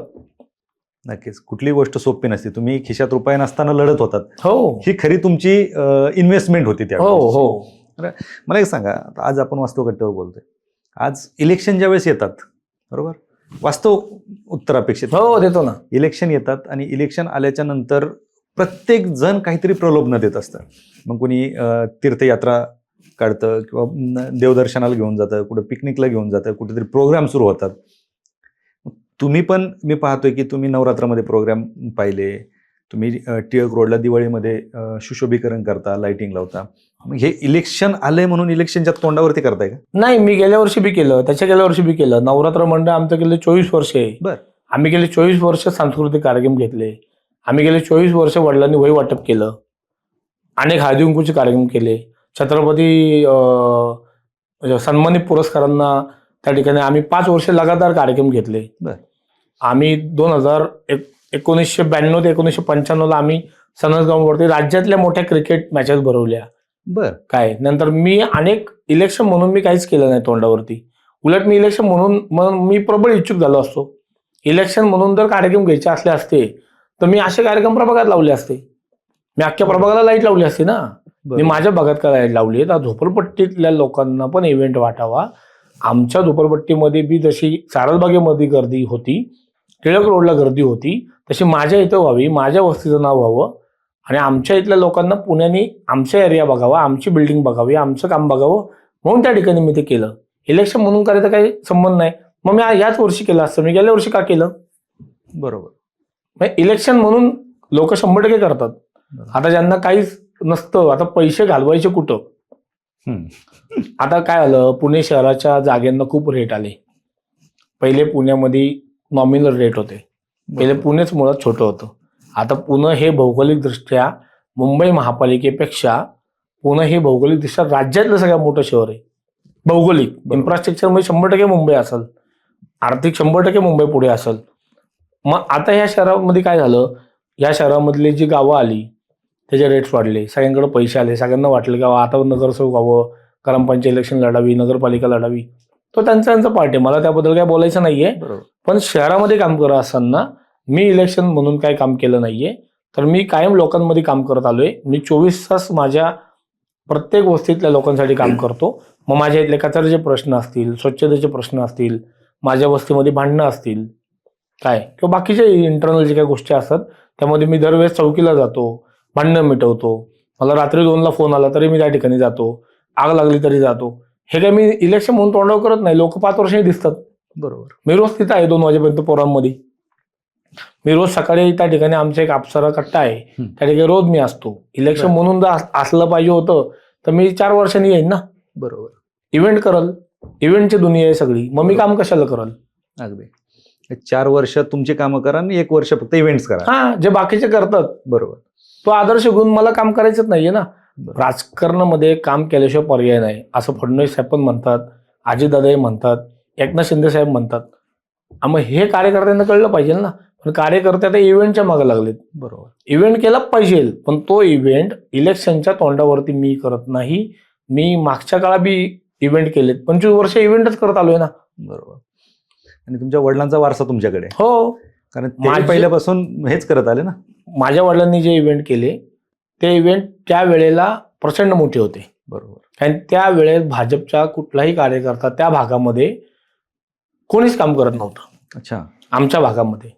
नक्कीच कुठली गोष्ट सोपी नसते. तुम्ही खिशात रुपये नसताना लढत होतात. हो, ही खरी तुमची इन्व्हेस्टमेंट होती त्या. हो हो. मला एक सांगा, आज आपण वास्तवकट्ट्यावर बोलतोय. आज इलेक्शन ज्या वेळेस येतात, बरोबर, वास्तव उत्तर अपेक्षित. हो, देतो ना. इलेक्शन येतात आणि इलेक्शन आल्याच्या नंतर प्रत्येक जण काहीतरी प्रलोभन देत असतं. मग कोणी तीर्थयात्रा काढतं किंवा देवदर्शनाला घेऊन जातं, कुठं पिकनिकला घेऊन जातं, कुठेतरी प्रोग्राम सुरू होतात. तुम्ही पण मी पाहतोय की तुम्ही नवरात्रामध्ये प्रोग्राम पाहिले, तुम्ही टिळक रोडला दिवाळीमध्ये सुशोभीकरण करता, लाइटिंग लावता. मग हे इलेक्शन आलंय म्हणून इलेक्शनच्या तोंडावरती करताय का? नाही, मी गेल्या वर्षी बी केलं, त्याच्या गेल्या वर्षी बी केलं. नवरात्र मंडळ आमचं गेले 24 वर्ष आहे. बरं, आम्ही गेले 24 वर्ष सांस्कृतिक कार्यक्रम घेतले. आम्ही गेले 24 वर्ष वडिलांनी वही वाटप केलं. अनेक हळदी कुंकूचे कार्यक्रम केले. छत्रपती सन्मानित पुरस्कारांना त्या ठिकाणी आम्ही 5 वर्ष लगातार कार्यक्रम घेतले. बरं, आम्ही 1992 ते 1995 आम्ही सनसगाववरती राज्यातल्या मोठ्या क्रिकेट मॅचेस भरवल्या. बरं, काय नंतर मी अनेक इलेक्शन म्हणून मी काहीच केलं नाही तोंडावरती. उलट मी इलेक्शन म्हणून मी प्रबळ इच्छुक झालो असतो. इलेक्शन म्हणून जर कार्यक्रम घ्यायचे असले असते तर मी असे कार्यक्रम प्रभागात लावले असते. मी अख्ख्या प्रभागाला लाईट लावली असते ना. मी माझ्या भागात काय लाईट लावली आहे तर झोपडपट्टीतल्या लोकांना पण इव्हेंट वाटावा. आमच्या झोपडपट्टीमध्ये बी जशी सारसबागेमध्ये गर्दी होती, टिळक रोडला गर्दी होती, तशी माझ्या इथं व्हावी, माझ्या वस्तीचं नाव व्हावं आणि आमच्या इथल्या लोकांना पुण्याने आमचा एरिया बघावा, आमची बिल्डिंग बघावी, आमचं काम बघावं म्हणून त्या ठिकाणी मी ते केलं. इलेक्शन म्हणून करायचा काही संबंध नाही. मग मी याच वर्षी केलं असतं, मी गेल्या वर्षी का केलं? बरोबर, इलेक्शन म्हणून लोक 100% करतात. आता ज्यांना काहीच नसतं, आता पैसे घालवायचे कुठं? आता काय आलं, पुणे शहराच्या जागेंना खूप रेट आले. पहिले पुण्यामध्ये नॉमिनल रेट होते. पहिले पुणेच मुळात छोटं होतं. आता पुणे हे भौगोलिकदृष्ट्या मुंबई महापालिकेपेक्षा पुणे हे भौगोलिकदृष्ट्या राज्यातलं सगळ्यात मोठं शहर आहे. भौगोलिक इन्फ्रास्ट्रक्चरमध्ये 100% मुंबई असेल, आर्थिक 100% मुंबई पुढे असेल. मग आता ह्या शहरामध्ये काय झालं, या शहरामधली जी गावं आली त्याचे रेट्स वाढले, सगळ्यांकडे पैसे आले, सगळ्यांना वाटलं की आता नगरसेवक व्हावं, ग्रामपंचायत इलेक्शन लढावी, नगरपालिका लढावी. तो त्यांचा पार्ट आहे, मला त्याबद्दल काय बोलायचं नाहीये. बरोबर. पण शहरामध्ये काम करत असताना मी इलेक्शन म्हणून काही काम केलं नाहीये, तर मी कायम लोकांमध्ये काम करत आलोय. मी 24 तास माझ्या प्रत्येक वस्तीतल्या लोकांसाठी काम करतो. मग माझ्या इथले कचऱ्याचे प्रश्न असतील, स्वच्छतेचे प्रश्न असतील, माझ्या वस्तीमध्ये भांडणं असतील काय, किंवा बाकीचे इंटरनल जे काही गोष्टी असतात त्यामध्ये मी दरवेळेस चौकीला जातो, भांडणं मिटवतो. मला रात्री 2ला फोन आला तरी मी त्या ठिकाणी जातो, आग लागली तरी जातो. हे काय मी इलेक्शन म्हणून तोंडावर करत नाही, लोक 5 वर्षांनी दिसतात. बरोबर. मी रोज तिथं आहे 2 वाजेपर्यंत पोरांमध्ये. मी रोज सकाळी त्या ठिकाणी आमचा एक अप्सरा कट्टा आहे, त्या ठिकाणी रोज मी असतो. इलेक्शन म्हणून जर असलं पाहिजे होतं तर मी 4 वर्षांनी येईन ना. बरोबर. इव्हेंट करल, इव्हेंटची दुनिया आहे सगळी, मग मी काम कशाला करल. अगदी 4 वर्ष तुमची कामं करा आणि 1 वर्ष फक्त इव्हेंट्स करा. हा, जे बाकीचे करतात बरोबर. तो आदर्श घेऊन मला काम करायचंच नाहीये ना. राजकारणामध्ये काम केल्याशिवाय पर्याय नाही असं फडणवीस साहेब पण म्हणतात, अजितदादाही म्हणतात, एकनाथ शिंदे साहेब म्हणतात. मग हे कार्यकर्त्यांना कळलं पाहिजे ना. पण कार्यकर्ते आता इव्हेंटच्या मागे लागलेत. बरोबर. इव्हेंट केला पाहिजे, पण तो इव्हेंट इलेक्शनच्या तोंडावरती मी करत नाही. मी मागच्या काळात बी इव्हेंट केलेत, 25 वर्ष इव्हेंटच करत आलोय ना. बरोबर. आणि तुमच्या वडिलांचा वारसा तुमच्याकडे, हो, कारण ते पहिल्यापासून हेच करत आले ना. माझ्या वडिलांनी जे इव्हेंट केले ते इव्हेंट त्या वेळेला प्रचंड मोठे होते. बरोबर. आणि त्या वेळेस भाजपचा कुठलाही कार्यकर्ता त्या भागामध्ये कोणीच काम करत नव्हतं. अच्छा. आमच्या भागामध्ये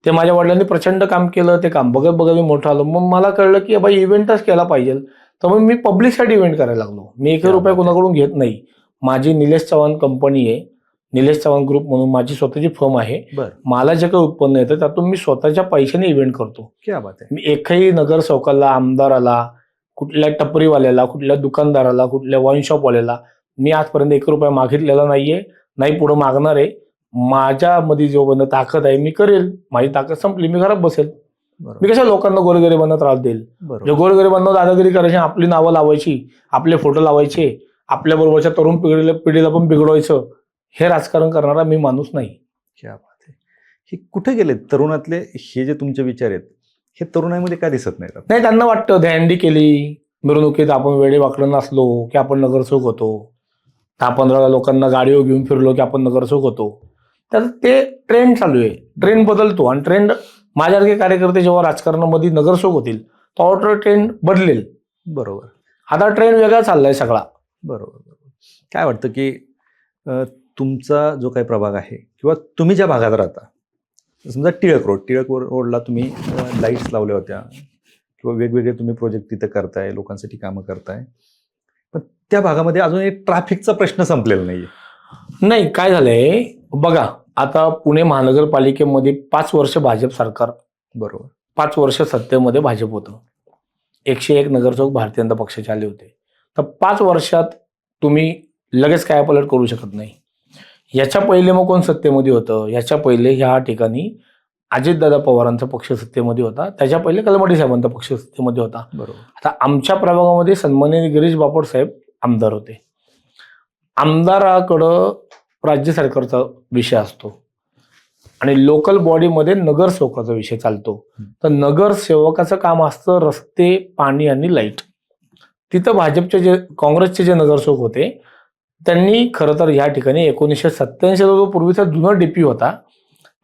ते माझ्या वडिलांनी प्रचंड काम केलं. ते काम बघत बघत मी मोठं आलो. मग मला कळलं की बाई इव्हेंटच केला पाहिजे. तर मग मी पब्लिकसाठी इव्हेंट करायला लागलो. मी 1 रुपया कोणाकडून घेत नाही. माझी निलेश चव्हाण कंपनी आहे, निलेश चव्हाण ग्रुप म्हणून माझी स्वतःची फर्म आहे. मला जे काही उत्पन्न येतं त्यातून मी स्वतःच्या पैशाने इव्हेंट करतो. क्या बात आहे. मी एकही नगरसेवकाला, आमदाराला, कुठल्या टपरीवाल्याला, कुठल्या दुकानदाराला, कुठल्या वाईन शॉपवाल्याला मी आजपर्यंत 1 रुपया मागितलेला नाहीये, नाही पुढे मागणार आहे. माझ्यामध्ये जो ताकद आहे मी करेल. माझी ताकद संपली मी घरात बसेल. मी कशा लोकांना गोरगरिबांना त्रास देईल. जे गोरगरिबांना दादागिरी करायची, आपली नावं लावायची, आपले फोटो लावायचे, आपल्या बरोबरच्या तरुण पिढीला पण बिघडवायचं, हे राजकारण करणारा मी माणूस नाही. क्या बात आहे. हे कुठे गेले तरुणातले हे जे तुमचे विचार आहेत, हे तरुणाईमध्ये का दिसत नाहीत? नाही, त्यांना वाटतं दहंडी केली, मिरवणुकीत आपण वेळे वाकडं नसलो की आपण नगरसेवक होतो, 10-15 लोकांना गाडीवर घेऊन फिरलो की आपण नगरसेवक होतो. तर ते ट्रेंड चालू आहे, ट्रेंड बदलतो. आणि ट्रेंड माझ्यासारखे कार्यकर्ते जेव्हा राजकारणामध्ये नगरसेवक होतील तेव्हा ट्रेंड बदलेल. बरोबर. आता ट्रेंड वेगळा चाललाय सगळा. बरोबर. काय वाटतं की तुमचा जो काही प्रभाग आहे किंवा तुम्ही ज्या भागात राहता, समजा टिळक रोडला तुम्ही लाईट्स लावल्या होत्या किंवा वेगवेगळे तुम्ही प्रोजेक्ट तिथे करताय, लोकांसाठी कामं करताय, पण त्या भागामध्ये अजून एक ट्रॅफिकचा प्रश्न संपलेला नाहीये. नाही, काय झालंय बघा, आता पुणे महानगरपालिकेमध्ये 5 वर्ष भाजप सरकार, बरोबर, 5 वर्ष सत्तेमध्ये भाजप होतं. 101 नगरसेवक भारतीय जनता पक्षाचे आले होते. तर 5 वर्षात तुम्ही लगेच काय पलट करू शकत नाही. याच्या पहिले मग कोण सत्तेमध्ये होतं? याच्या पहिले ह्या ठिकाणी अजितदादा पवारांचा पक्ष सत्तेमध्ये होता. त्याच्या पहिले कलमडी साहेबांचा पक्ष सत्तेमध्ये होता. बरोबर. आता आमच्या प्रभागामध्ये सन्माननीय गिरीश बापट साहेब आमदार होते. आमदाराकडं राज्य सरकारचा विषय असतो आणि लोकल बॉडीमध्ये नगरसेवकाचा विषय चालतो. तर नगरसेवकाचं काम असतं रस्ते, पाणी आणि लाईट. तिथं भाजपचे जे काँग्रेसचे जे नगरसेवक होते त्यांनी खरं तर ह्या ठिकाणी 1987 जो पूर्वीचा जुना डीपी होता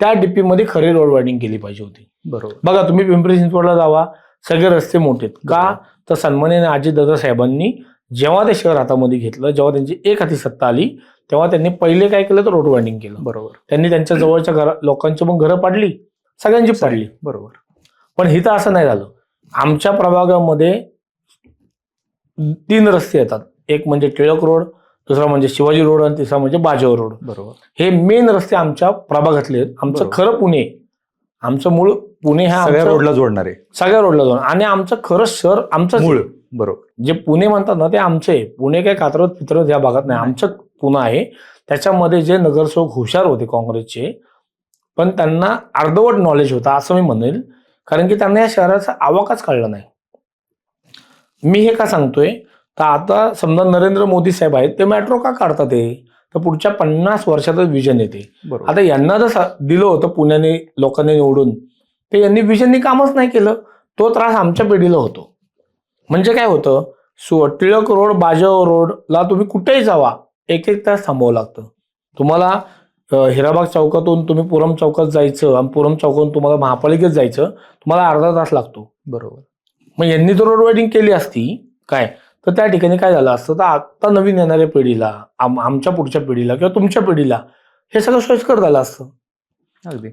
त्या डीपी मध्ये खरी रोड वायडिंग केली पाहिजे होती. बरोबर. बघा, तुम्ही पिंपरी चिंचवडला जावा, सगळे रस्ते मोठे का? तर सन्माननीय अजितदादा साहेबांनी जेव्हा ते शहर हातामध्ये घेतलं, जेव्हा त्यांची एक हाती सत्ता आली, तेव्हा त्यांनी पहिले काय केलं तर रोड वायडिंग केलं. बरोबर. त्यांनी त्यांच्या जवळच्या लोकांची पण घरं पाडली, सगळ्यांची पाडली. बरोबर. पण इथं असं नाही झालं. आमच्या प्रभागामध्ये 3 रस्ते येतात. एक म्हणजे टिळक रोड, दुसरा म्हणजे शिवाजी रोड आणि तिसरा म्हणजे बाजेव रोड. बरोबर. हे मेन रस्ते आमच्या प्रभागातले आहेत. आमचं खरं पुणे, आमचं मूळ पुणे ह्या सगळ्या रोडला जोडणार आहे, सगळ्या रोडला जोडणार. आणि आमचं खरं शहर आमचं मूळ. बरोबर. जे पुणे म्हणतात ना ते आमचे. पुणे काय कात्रत पित्रत या भागात नाही, आमचं पुणे आहे. त्याच्यामध्ये जे नगरसेवक हुशार होते काँग्रेसचे, पण त्यांना अर्धवट नॉलेज होता असं मी म्हणेल, कारण की त्यांना या शहराचा आवाकाच कळला नाही. मी हे का सांगतोय तर आता समजा नरेंद्र मोदी साहेब आहेत, ते मेट्रो का काढतात? तर पुढच्या 50 वर्षातच विजन येते. बरोबर. आता यांना जर दिलं होतं पुण्याने लोकांनी निवडून, ते यांनी विजननी कामच नाही केलं. तो त्रास आमच्या पिढीला होतो. म्हणजे काय होतं, टिळक रोड, बाजव रोडला तुम्ही कुठेही जावा, 1-1 तास थांबावं लागतं. तुम्हाला हिराबाग चौकातून तुम्ही पुरम चौकात जायचं आणि पुरम चौकातून तुम्हाला महापालिकेत जायचं, तुम्हाला अर्धा तास लागतो. बरोबर. मग यांनी जर रोड वायडिंग केली असती काय, तर त्या ठिकाणी काय झालं असतं, तर आता नवीन येणाऱ्या पिढीला, आमच्या पुढच्या पिढीला किंवा तुमच्या पिढीला हे सगळं सोयीस्कर झालं असतं. अगदी.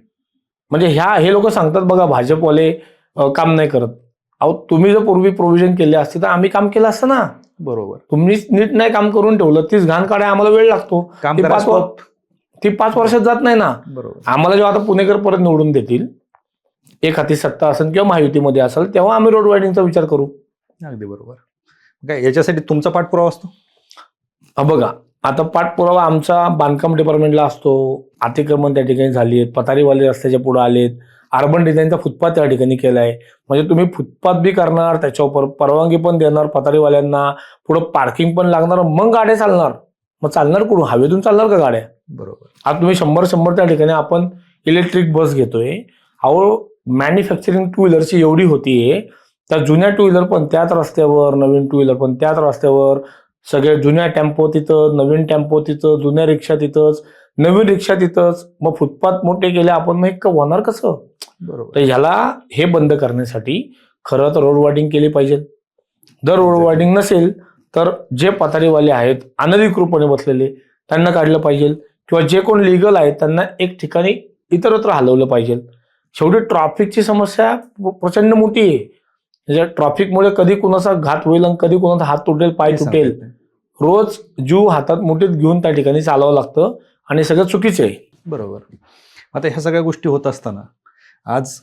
म्हणजे हे लोक सांगतात बघा, भाजपवाले काम नाही करत. अहो, तुम्ही जर पूर्वी प्रोव्हिजन केले असते तर आम्ही काम केलं असतं ना. बरोबर. तुम्ही नीट नाही काम करून ठेवलं, तीच घाण काढाय आम्हाला वेळ लागतो. काम ती करा 5 वर्षात जात नाही ना. बरोबर. आम्हाला जेव्हा आता पुणेकर परत निवडून देतील, एक हाती सत्ता असेल किंवा महायुतीमध्ये असेल, तेव्हा आम्ही रोड वायडिंगचा विचार करू. अगदी बरोबर. काय याच्यासाठी तुमचा पाठपुरावा असतो? बघा, आता पाठपुरावा आमचा बांधकाम डिपार्टमेंटला असतो. अतिक्रमण त्या ठिकाणी झाली आहेत, पतारीवाले रस्त्याच्या पुढे आलेत, अर्बन डिझाईनचा फुटपाथ त्या ठिकाणी केलाय. म्हणजे तुम्ही फुटपाथ बी करणार, त्याच्यावर परवानगी पण देणार पतारीवाल्यांना, पुढे पार्किंग पण लागणार, मग गाड्या चालणार. मग चालणार कुठून? हवेतून चालणार का गाड्या? बरोबर. आता तुम्ही 100 त्या ठिकाणी आपण इलेक्ट्रिक बस घेतोय. अहो, मॅन्युफॅक्चरिंग टू व्हीलरची एवढी होतीये, त्या जुन्या टू व्हीलर पण त्याच रस्त्यावर, नवीन टू व्हीलर पण त्याच रस्त्यावर, सगळ्या जुन्या टेम्पो तिथं, नवीन टेम्पो तिथं, जुन्या रिक्षा तिथंच, नवीन रिक्षा तिथंच. मग फुटपाथ मोठे केले आपण, मग होणार कसं? बरोबर. तर ह्याला हे बंद करण्यासाठी खरं तर रोड वायडिंग केली पाहिजे. जर रोड वायडिंग नसेल तर जे पतारीवाले आहेत अनधिकृतपणे बसलेले त्यांना काढलं पाहिजे, किंवा जे कोण लिगल आहेत त्यांना एक ठिकाणी इतरत्र हलवलं पाहिजे. शेवटी ट्रॅफिकची समस्या प्रचंड मोठी आहे. म्हणजे ट्रॅफिकमुळे कधी कुणाचा घात होईल आणि कधी कुणाचा हात तुटेल, पाय तुटेल. रोज जीव हातात मुठीत घेऊन त्या ठिकाणी चालावं लागतं आणि सगळं चुकीचं आहे. बरोबर. आता ह्या सगळ्या गोष्टी होत असताना आज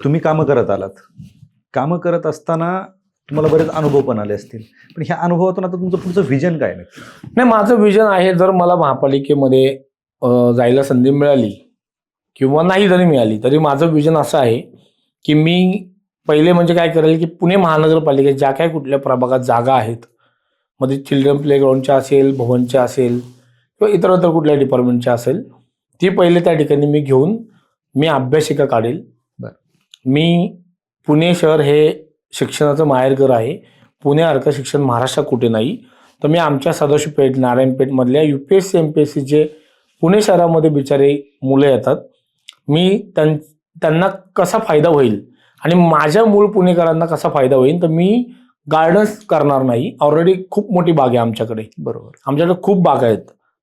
तुम्ही कामं करत आलात. कामं करत असताना तुम्हाला बरेच अनुभव पण आले असतील, पण ह्या अनुभवातून आता तुमचं पुढचं व्हिजन काय नाही, माझं विजन आहे, जर मला महापालिकेमध्ये जायला संधी मिळाली किंवा नाही जरी मिळाली तरी माझं विजन असं आहे की मी पहिले म्हणजे काय करेल की पुणे महानगरपालिकेत ज्या काय कुठल्या प्रभागात जागा आहेत, मध्ये चिल्ड्रन प्लेग्राऊंडच्या असेल, भवनच्या असेल किंवा इतर कुठल्या डिपार्टमेंटच्या असेल, ती पहिले त्या ठिकाणी मी घेऊन मी अभ्यासिका काढेल. मी पुणे शहर हे शिक्षणाचं माहेरघर आहे. पुण्यासारखं शिक्षण महाराष्ट्रात कुठे नाही. तर मी आमच्या सदाशिवपेठ, नारायणपेठमधल्या UPSC MPSC जे पुणे शहरामध्ये बिचारे मुलं येतात, मी त्यांना कसा फायदा होईल आणि माझ्या मूळ पुणेकरांना कसा फायदा होईल, तर मी गार्डन्स करणार नाही. ऑलरेडी खूप मोठी बाग आहे आमच्याकडे. बरोबर. आमच्याकडे खूप बागा आहेत,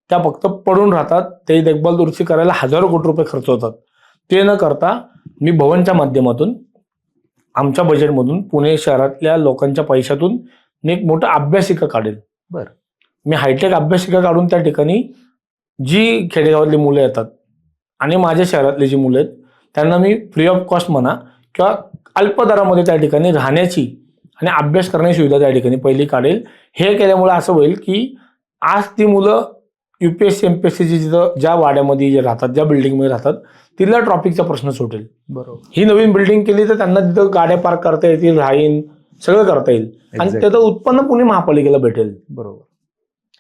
त्या फक्त पडून राहतात. ते देखभाल दुरुस्ती करायला हजारो कोटी रुपये खर्च होतात. ते न करता मी भवनच्या माध्यमातून आमच्या बजेटमधून पुणे शहरातल्या लोकांच्या पैशातून एक मोठं अभ्यासिका काढेल. बरं. मी हायटेक अभ्यासिका काढून त्या ठिकाणी जी खेडेगावातली मुलं येतात आणि माझ्या शहरातली जी मुलं आहेत त्यांना मी फ्री ऑफ कॉस्ट म्हणा किंवा अल्प दरामध्ये त्या ठिकाणी राहण्याची आणि अभ्यास करण्याची सुविधा त्या ठिकाणी पहिली काढेल. हे केल्यामुळे असं होईल की आज ती मुलं UPSC MPSC जिथं ज्या वाड्यामध्ये जे राहतात, ज्या बिल्डिंगमध्ये राहतात, तिथला ट्रॅफिकचा प्रश्न सुटेल. बरोबर. ही नवीन बिल्डिंग केली तर त्यांना तिथं गाड्या पार्क करता येतील, राहीन, सगळं करता येईल आणि त्याचं उत्पन्न पुणे महापालिकेला भेटेल. बरोबर.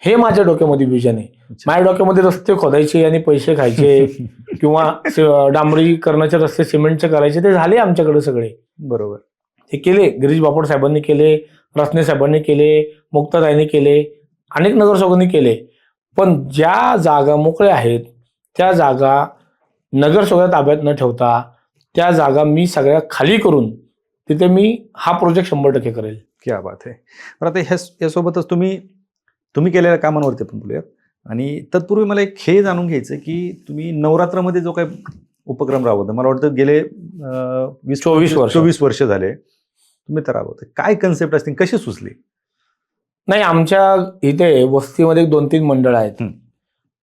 हे माझ्या डोक्यामध्ये विजन आहे. माझ्या डोक्यामध्ये रस्ते खोदायचे आणि पैसे खायचे किंवा डांबरीकरणाचे रस्ते सिमेंटचे करायचे, ते झाले आमच्याकडे सगळे. बरोबर. हे केले, गिरीश बापट साहेबांनी केले, रत्ने साहेबांनी केले, मुक्ताताईंनी केले, अनेक नगरसेवकांनी केले. पण ज्या जागा मोकळ्या आहेत त्या जागा नगरसेवकाच्या ताब्यात न ठेवता त्या जागा मी सगळ्या खाली करून तिथे मी हा प्रोजेक्ट 100% करेल. क्या बात आहे. तर आता यासोबतच तुम्ही केलेल्या कामांवरती पण बोलूयात. आणि तत्पूर्वी मला एक हे जाणून घ्यायचं की तुम्ही नवरात्रामध्ये जो काही उपक्रम राबवता, मला वाटतं गेले 24 वर्ष झाले तुम्ही तर राबवता. काय कन्सेप्ट असतील, कशी सुचली? नाही, आमच्या इथे वस्तीमध्ये 2-3 मंडळ आहेत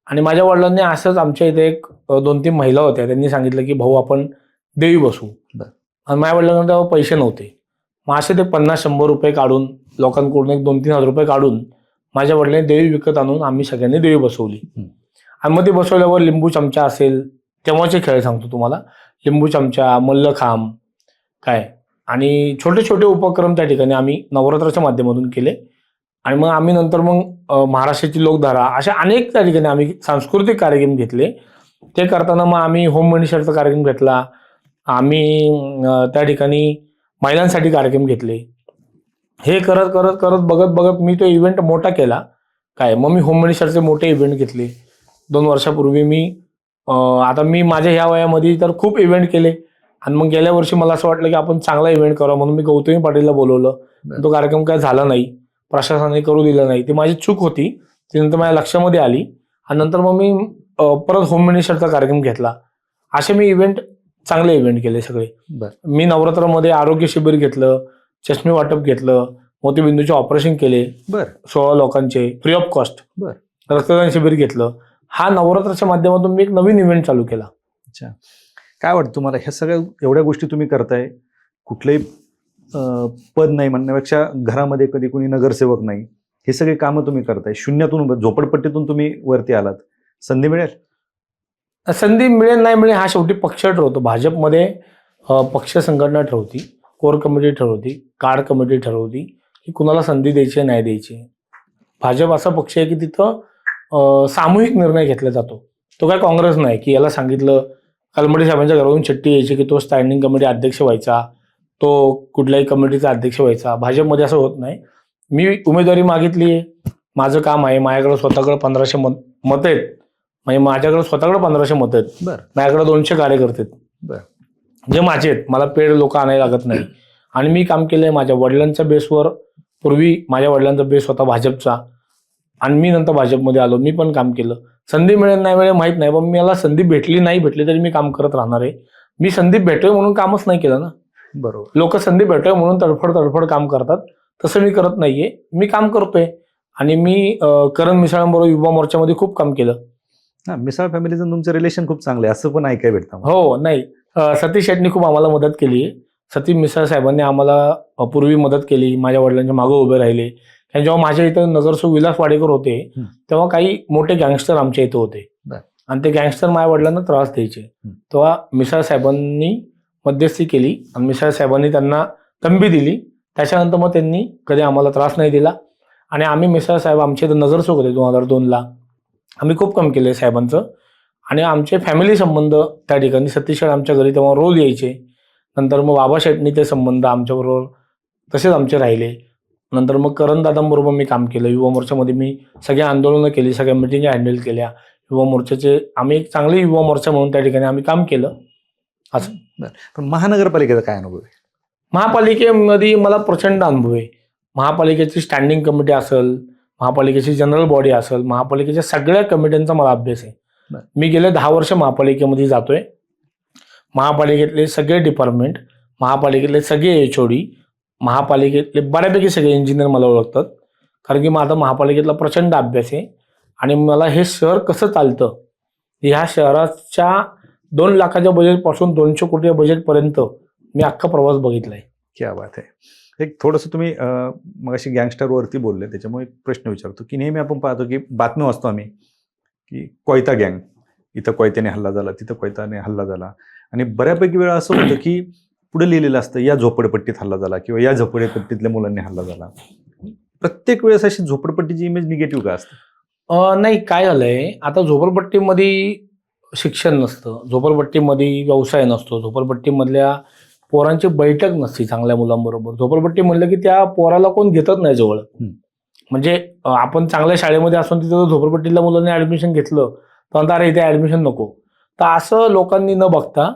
आणि माझ्या वडिलांनी असंच आमच्या इथे एक 2-3 महिला होत्या, त्यांनी सांगितलं की भाऊ आपण देवी बसू. आणि माझ्या वडिलांना तेव्हा पैसे नव्हते. मग असे ते 50-100 रुपये काढून लोकांकडून एक 2-3 हजार रुपये काढून माझ्या वडिलांनी देवी विकत आणून आम्ही सगळ्यांनी देवी बसवली. आणि मग ते बसवल्यावर लिंबू चमचा असेल, तेव्हाचे खेळ सांगतो तुम्हाला, लिंबू चमचा, मल्लखांब काय आणि छोटे छोटे उपक्रम त्या ठिकाणी आम्ही नवरात्राच्या माध्यमातून केले. आणि मग आम्ही नंतर मग महाराष्ट्राची लोकधारा अशा अनेक त्या ठिकाणी आम्ही सांस्कृतिक कार्यक्रम घेतले. ते करताना मग आम्ही होम मिनिस्टरचा कार्यक्रम घेतला. आम्ही त्या ठिकाणी महिलांसाठी कार्यक्रम घेतले. हे करत करत करत बघत बघत मी तो इव्हेंट मोठा केला. मग मी होम मिनिस्टरचे मोठे इव्हेंट घेतले 2 वर्षापूर्वी. आता मी माझ्या ह्या वयामध्ये तर खूप इव्हेंट केले. आणि मग गेल्या वर्षी मला असं वाटलं की आपण चांगला इव्हेंट करावा, म्हणून मी गौतमी पाटीलला बोलवलं. तो कार्यक्रम काय झाला नाही, प्रशासनाने करू दिला नाही. ती माझी चूक होती, ती नंतर माझ्या लक्षामध्ये आली. आणि नंतर मग मी परत होम मिनिस्टरचा कार्यक्रम घेतला. असे मी चांगले इव्हेंट केले सगळे. मी नवरात्रामध्ये आरोग्य शिबिर घेतलं, चष्मे वाटप घेतलं, मोतीबिंदूचे ऑपरेशन केले 16 लोकांचे फ्री ऑफ कॉस्ट. रक्तदान शिबिर घेतलं. हा नवरात्राच्या माध्यमातून मी एक नवीन इव्हेंट चालू केला. अच्छा, काय वाटतं तुम्हाला ह्या सगळ्या एवढ्या गोष्टी तुम्ही करताय, कुठलंही पद नाही म्हणण्यापेक्षा घरामध्ये कधी कोणी नगरसेवक नाही, हे सगळे कामं तुम्ही करताय, शून्यातून झोपडपट्टीतून तुम्ही वरती आलात, संधी मिळेल? संधी मिळेल नाही मिळेल हा शेवटी पक्ष ठरवतो. भाजपमध्ये पक्ष संघटना ठरवती, कोर कमिटी ठरवती, कार्ड कमिटी ठरवती की कुणाला संधी द्यायची नाही द्यायची. भाजप असा पक्ष आहे की तिथं सामूहिक निर्णय घेतला जातो. तो काय काँग्रेस नाही की याला सांगितलं, कलमडी साहेबांच्या घरातून चिठ्ठी यायची की तो स्टँडिंग कमिटी अध्यक्ष व्हायचा, तो कुठल्याही कमिटीचा अध्यक्ष व्हायचा. भाजपमध्ये असं होत नाही. मी उमेदवारी मागितली आहे, माझं काम आहे, माझ्याकडे स्वतःकडे 1500 मतं आहेत, म्हणजे माझ्याकडे स्वतःकडे 1500 मतं आहेत, माझ्याकडे 200 कार्यकर्ते आहेत जे माझे आहेत. मला पेड लोक आणायला लागत नाही. आणि मी काम केलंय माझ्या वडिलांच्या बेसवर. पूर्वी माझ्या वडिलांचा बेस होता भाजपचा आणि मी नंतर भाजपमध्ये आलो. मी पण काम केलं. संधी मिळेल नाही मिळेल माहीत नाही, पण मला संधी भेटली नाही भेटली तरी मी काम करत राहणार आहे. मी संधी भेटोय म्हणून कामच नाही केलं ना. बरोबर, लोक संधी भेटोय म्हणून तडफड काम करतात, तसं मी करत नाहीये. मी काम करतोय. आणि मी करण मिसाळांबरोबर युवा मोर्चामध्ये खूप काम केलं. मिसाळ फॅमिलीचं तुमचं रिलेशन खूप चांगलं आहे असं पण ऐकायला भेटतं. हो, नाही, सतीश शेट्टी खूप आम्हाला मदत केली. सतीश मिसाळ साहेबांनी आम्हाला पूर्वी मदत केली, माझ्या वडिलांच्या मागे उभे राहिले. आणि जेव्हा माझ्या इथं नगरसेवक विलास वाडेकर होते तेव्हा काही मोठे गँगस्टर आमच्या इथं होते आणि ते गँगस्टर माझ्या वडिलांना त्रास द्यायचे. तेव्हा मिसाळ साहेबांनी मध्यस्थी केली आणि मिसाळ साहेबांनी त्यांना तंबी दिली. त्याच्यानंतर मग त्यांनी कधी आम्हाला त्रास नाही दिला. आणि आम्ही मिसाळ साहेब आमच्या इथं नगरसेवक होते 2002ला. आम्ही खूप काम केलं साहेबांचं. आणि आमचे फॅमिली संबंध त्या ठिकाणी सतीश शेठ आमच्या घरी तेव्हा रोज यायचे. नंतर मग बाबा शेटनी ते संबंध आमच्याबरोबर तसेच आमचे राहिले. नंतर मग करणदादांबरोबर मी काम केलं. युवा मोर्चामध्ये मी सगळ्या आंदोलनं केली, सगळ्या मिटिंग हँडल केल्या. युवा मोर्चाचे आम्ही एक चांगले युवा मोर्चा म्हणून त्या ठिकाणी आम्ही काम केलं. असं. पण महानगरपालिकेचा काय अनुभव आहे? महापालिकेमध्ये मला प्रचंड अनुभव आहे. महापालिकेची स्टँडिंग कमिटी असेल, महापालिकेची जनरल बॉडी असेल, महापालिकेच्या सगळ्या कमिट्यांचा मला अभ्यास आहे. मी गेले 10 वर्ष महापालिकेमध्ये जातोय. महापालिकेतले सगळे डिपार्टमेंट, महापालिकेतले सगळे HOD, महापालिकेतले बऱ्यापैकी सगळे इंजिनियर मला ओळखतात. कारण की माझा महापालिकेतला प्रचंड अभ्यास आहे. आणि मला हे शहर कसं चालतं, ह्या शहराच्या 2 लाखाच्या बजेटपासून 200 कोटी बजेटपर्यंत मी अख्खा प्रवास बघितलाय. क्या बात आहे. एक थोडंसं तुम्ही मगाशी गँगस्टरवरती बोलले, त्याच्यामुळे एक प्रश्न विचारतो की नेहमी आपण पाहतो की बातम्या वाचतो आम्ही की कोयता गँग, इथं कोयत्याने हल्ला झाला, तिथं कोयत्याने हल्ला झाला. आणि बऱ्यापैकी वेळा असं होतं की पुढे लिहिलेलं असतं या झोपडपट्टीत हल्ला झाला किंवा या झोपडपट्टीतल्या मुलांनी हल्ला झाला. प्रत्येक वेळेस अशी झोपडपट्टीची इमेज निगेटिव्ह का असते? नाही, काय झालंय, आता झोपडपट्टीमध्ये शिक्षण नसतं, झोपडपट्टीमध्ये व्यवसाय नसतो, झोपडपट्टीमधल्या पोरांची बैठक नसते चांगल्या मुलांबरोबर. झोपडपट्टी म्हणलं की त्या पोराला कोण घेतच नाही जवळ. म्हणजे आपण चांगल्या शाळेमध्ये असून तिथं झोपडपट्टीतल्या मुलांनी ऍडमिशन घेतलं तर अरे इथे ऍडमिशन नको. तर असं लोकांनी न बघता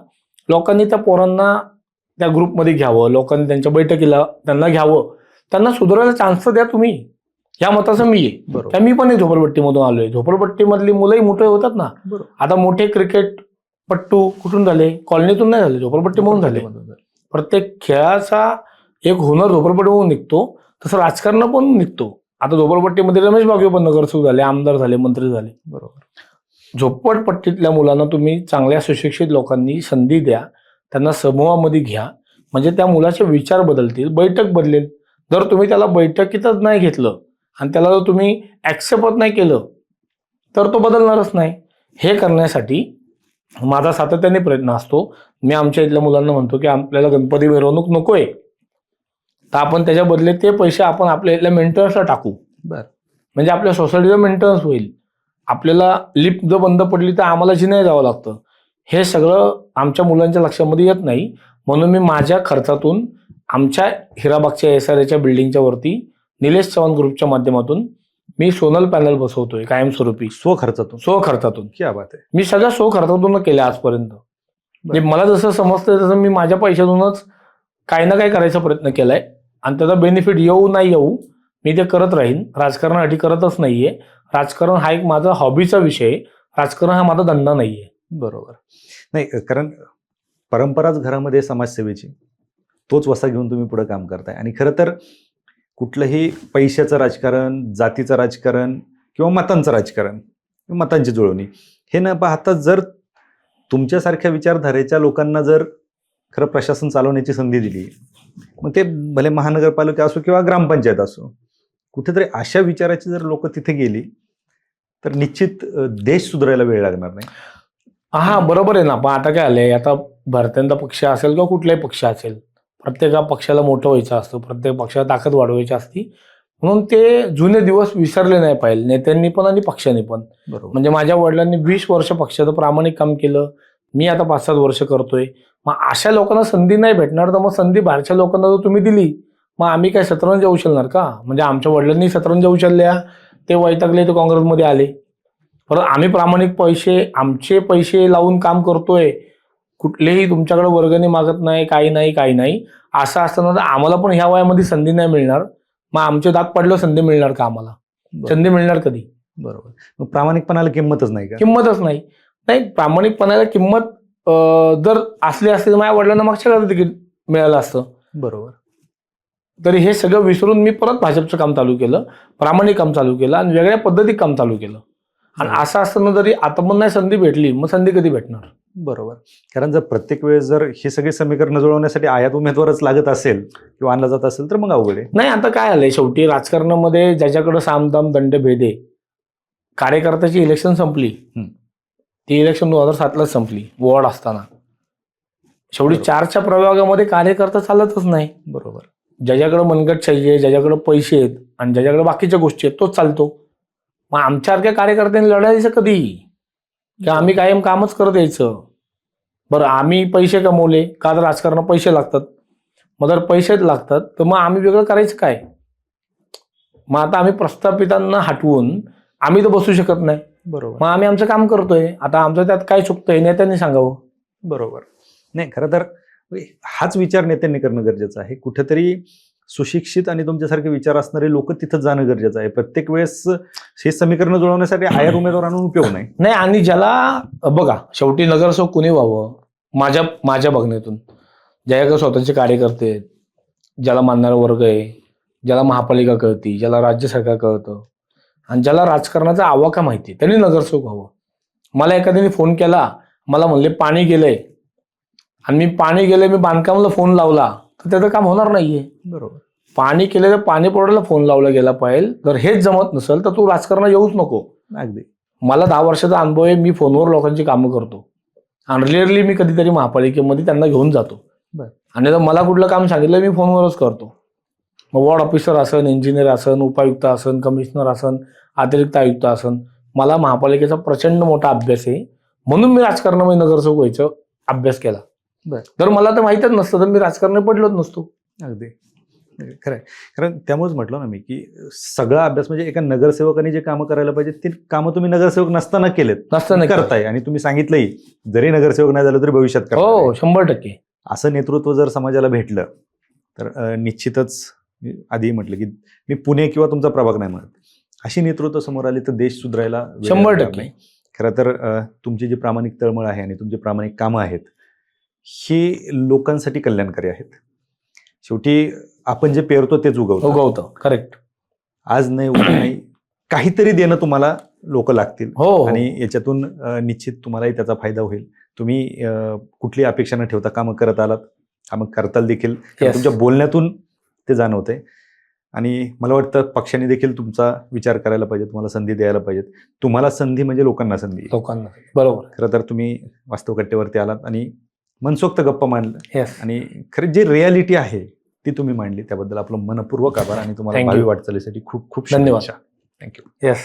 लोकांनी त्या पोरांना त्या ग्रुपमध्ये घ्यावं, लोकांनी त्यांच्या बैठकीला त्यांना घ्यावं, त्यांना सुधारायला चान्स द्या तुम्ही. ह्या मताचं मी आहे. त्या मी पण झोपडपट्टीमधून आलोय. झोपडपट्टीमधली मुलंही मोठे होतात ना. आता मोठे क्रिकेटपट्टू कुठून झाले? कॉलनीतून नाही झाले, झोपडपट्टीमधून झाले. प्रत्येक खेळाचा एक हुनर झोपडपट्टीमधून निघतो, तसं राजकारण पण निघतो. आता झोपडपट्टीमध्ये रमेश बागवे पण नगरसेवक झाले, आमदार झाले, मंत्री झाले. झोपडपट्टीतल्या मुलांना तुम्ही चांगल्या सुशिक्षित लोकांनी संधी द्या, त्यांना समूहामध्ये घ्या, म्हणजे त्या मुलाचे विचार बदलतील, बैठक बदलेल. जर तुम्ही त्याला बैठकीतच नाही घेतलं आणि त्याला जर तुम्ही ऍक्सेप्ट नाही केलं तर तो बदलणारच नाही. हे करण्यासाठी माझा सातत्याने प्रयत्न असतो. मी आमच्या इथल्या मुलांना म्हणतो की आपल्याला गणपती मिरवणूक नकोय, तर आपण त्याच्या बदले ते पैसे आपण आपल्या इथल्या मेंटर्सला टाकू. बर. म्हणजे आपल्या सोसायटीचं मेंटेनन्स होईल. आपल्याला लिफ्ट जर बंद पडली तर आम्हाला जिने जावं लागतं. हे सगळं आमच्या मुलांच्या लक्षामध्ये येत नाही. म्हणून मी माझ्या खर्चातून आमच्या हिराबागच्या SRAच्या बिल्डिंगच्या वरती निलेश चव्हाण ग्रुपच्या माध्यमातून मी सोलर पॅनल बसवतोय कायमस्वरूपी स्वखर्चातून. क्या बात आहे. मी सगळ्या खर्चातून केल्या आजपर्यंत. म्हणजे मला जसं समजतंय तसं मी माझ्या पैशातूनच काही ना काही करायचा प्रयत्न केलाय आणि त्याचा बेनिफिट येऊ नाही येऊ मी ते करत राहीन. राजकारणासाठी करतच नाहीये. राजकारण हा एक माझा हॉबीचा विषय. राजकारण हा माझा धंदा नाहीये. बरोबर. नाही, कारण परंपराच घरामध्ये समाजसेवेची, तोच वसा घेऊन तुम्ही पुढे काम करताय. आणि खरं तर कुठलंही पैशाचं राजकारण, जातीचं राजकारण किंवा मतांचं राजकारण, मतांची जुळवणी हे न पाहता जर तुमच्यासारख्या विचारधारेच्या लोकांना जर खरं प्रशासन चालवण्याची संधी दिली, मग ते भले महानगरपालिका असो किंवा ग्रामपंचायत असो, कुठेतरी अशा विचाराची जर लोक तिथे गेली तर निश्चित देश सुधारायला वेळ लागणार नाही. हा बरोबर आहे ना. पण आता काय आलंय, आता भारतीय पक्ष असेल किंवा कुठलाही पक्ष असेल, प्रत्येक पक्षाला मोठं व्हायचं असतं, प्रत्येक पक्षाला ताकद वाढवायची असती. म्हणून ते जुने दिवस विसरले नाही पाहिजे नेत्यांनी पण आणि पक्षांनी पण. बरोबर. म्हणजे माझ्या वडिलांनी 20 वर्ष पक्षाचं प्रामाणिक काम केलं. मी आता 5-7 वर्ष करतोय. मग अशा लोकांना संधी नाही भेटणार तर मग संधी बाहेरच्या लोकांना जर तुम्ही दिली, मग आम्ही काय शतरंज उचलणार का? म्हणजे आमच्या वडिलांनी शतरंज उचलल्या, ते वैतागले, ते काँग्रेसमध्ये आले. परत आम्ही प्रामाणिक आमचे पैसे लावून काम करतोय. कुठलेही तुमच्याकडे वर्गणी मागत नाही, काही नाही. असं असताना तर आम्हाला पण ह्या वयामध्ये संधी नाही मिळणार. मग आमचे दात पडलं संधी मिळणार का आम्हाला? संधी मिळणार कधी? बरोबर. मग प्रामाणिकपणाला किंमतच नाही का? किंमतच नाही. प्रामाणिकपणाला किंमत जर असली असती तर माझ्या वडिलांना मागच्या काळात तिकीट मिळालं असतं. बरोबर. तरी हे सगळं विसरून मी परत भाजपचं काम चालू केलं, प्रामाणिक काम चालू केलं आणि वेगळ्या पद्धतीत काम चालू केलं. आणि असं असताना जरी आता पण नाही संधी भेटली, मग संधी कधी भेटणार? बरोबर. कारण जर प्रत्येक वेळेस जर हे सगळे समीकरण जुळवण्यासाठी आयात उमेदवारच लागत असेल किंवा आणला जात असेल तर मग अवघड आहे. नाही, आता काय आलंय, शेवटी राजकारणामध्ये ज्याच्याकडे सामदाम दंडभेद आहे, कार्यकर्त्याची इलेक्शन संपली, ती इलेक्शन 2007लाच संपली वॉर्ड असताना. शेवटी 4च्या प्रभागामध्ये कार्यकर्ता चालतच नाही. बरोबर. ज्याच्याकडे मनगटशाही आहे, ज्याच्याकडे पैसे आहेत आणि ज्याच्याकडे बाकीच्या गोष्टी आहेत तोच चालतो. मग आमच्यासारख्या कार्यकर्त्यांनी लढायचं कधी? की आम्ही कायम कामच करत यायचं. बरं, आम्ही पैसे कमवले का? तर राजकारणात पैसे लागतात. मग जर पैसेच लागतात तर मग आम्ही वेगळं करायचं काय? मग आता आम्ही प्रस्थापितांना हटवून आम्ही तर बसू शकत नाही. बरोबर. मग आम्ही आमचं काम करतोय. आता आमचं त्यात काय चुकतंय नेत्यांनी सांगावं. बरोबर. नाही, खरं तर हाच विचार नेत्यांनी करणं गरजेचं आहे. कुठेतरी सुशिक्षित आणि तुमच्यासारखे विचार असणारे लोक तिथं जाणं गरजेचं आहे. प्रत्येक वेळेस हे समीकरण जुळवण्यासाठी आयात उमेदवार आणून उपयोग नाही. आणि ज्याला बघा, शेवटी नगरसेवक कुणी व्हावं माझ्या बघण्यातून, ज्याच्याकडे स्वतःचे कार्यकर्ते आहेत, ज्याला मानणारा वर्ग आहे, ज्याला महापालिका कळती, ज्याला राज्य सरकार कळतं आणि ज्याला राजकारणाचा आवाका माहिती, त्यांनी नगरसेवक व्हावं. मला एखाद्याने फोन केला, मला म्हणले पाणी गेलंय आणि मी बांधकामाला फोन लावला तर त्याचं काम होणार नाहीये. बरोबर. पाणी केलं तर पाणी पुरवठ्याला फोन लावला गेला पाहिजे. जर हेच जमत नसेल तर तू राजकारणात येऊच नको. अगदी. मला 10 वर्षाचा अनुभव आहे. मी फोनवर लोकांची कामं करतो आणि रिअरली मी कधीतरी महापालिकेमध्ये त्यांना घेऊन जातो. आणि जर मला कुठलं काम सांगितलं मी फोनवरच करतो. मग वॉर्ड ऑफिसर असन, इंजिनियर असन, उपायुक्त असन, कमिशनर असन, अतिरिक्त आयुक्त असन, मला महापालिकेचा प्रचंड मोठा अभ्यास आहे. म्हणून मी राजकारणामध्ये नगरसेवक व्हायचा अभ्यास केला. जर मला तर माहीतच नसतं तर मी राजकारणात पडलोच नसतो. अगदी खरं आहे. कारण त्यामुळेच म्हटलं ना मी की सगळा अभ्यास म्हणजे एका नगरसेवकाने जे कामं करायला पाहिजे ते कामं तुम्ही नगरसेवक नसताना करताय. आणि तुम्ही सांगितलंही जरी नगरसेवक नाही झालं तरी भविष्यात करताय. हो, 100%. असं नेतृत्व जर समाजाला भेटलं तर निश्चितच आधी म्हटलं की मी पुणे किंवा तुमचा प्रभाग नाही म्हणत, अशी नेतृत्व समोर आली तर देश सुधारायला 100%. खरं तर तुमची जी प्रामाणिक तळमळ आहे आणि तुमची प्रामाणिक कामं आहेत ही लोकांसाठी कल्याणकारी आहेत. शेवटी आपण जे पेरतो तेच उगवतं. करेक्ट. आज नाही उद्या नाही काहीतरी देणं तुम्हाला लोक लागतील. हो. आणि याच्यातून निश्चित तुम्हालाही त्याचा फायदा होईल. तुम्ही कुठली अपेक्षा न ठेवता कामं करत आलात, कामं करताल देखील. तुमच्या बोलण्यातून ते जाणवतंय. आणि मला वाटतं पक्षाने देखील तुमचा विचार करायला पाहिजे, तुम्हाला संधी द्यायला पाहिजेत. तुम्हाला संधी म्हणजे लोकांना संधी. बरोबर. खरं तर तुम्ही वास्तव कट्टेवरती आलात आणि मनसोक्त गप्पा मांडल्या. Yes. आणि खरं जी रियालिटी आहे ती तुम्ही मांडली त्याबद्दल आपलं मनपूर्वक आभार आणि तुम्हाला Thank you. भावी वाटचालीसाठी खूप खूप धन्यवाद. शुभेच्छा. थँक्यू. येस.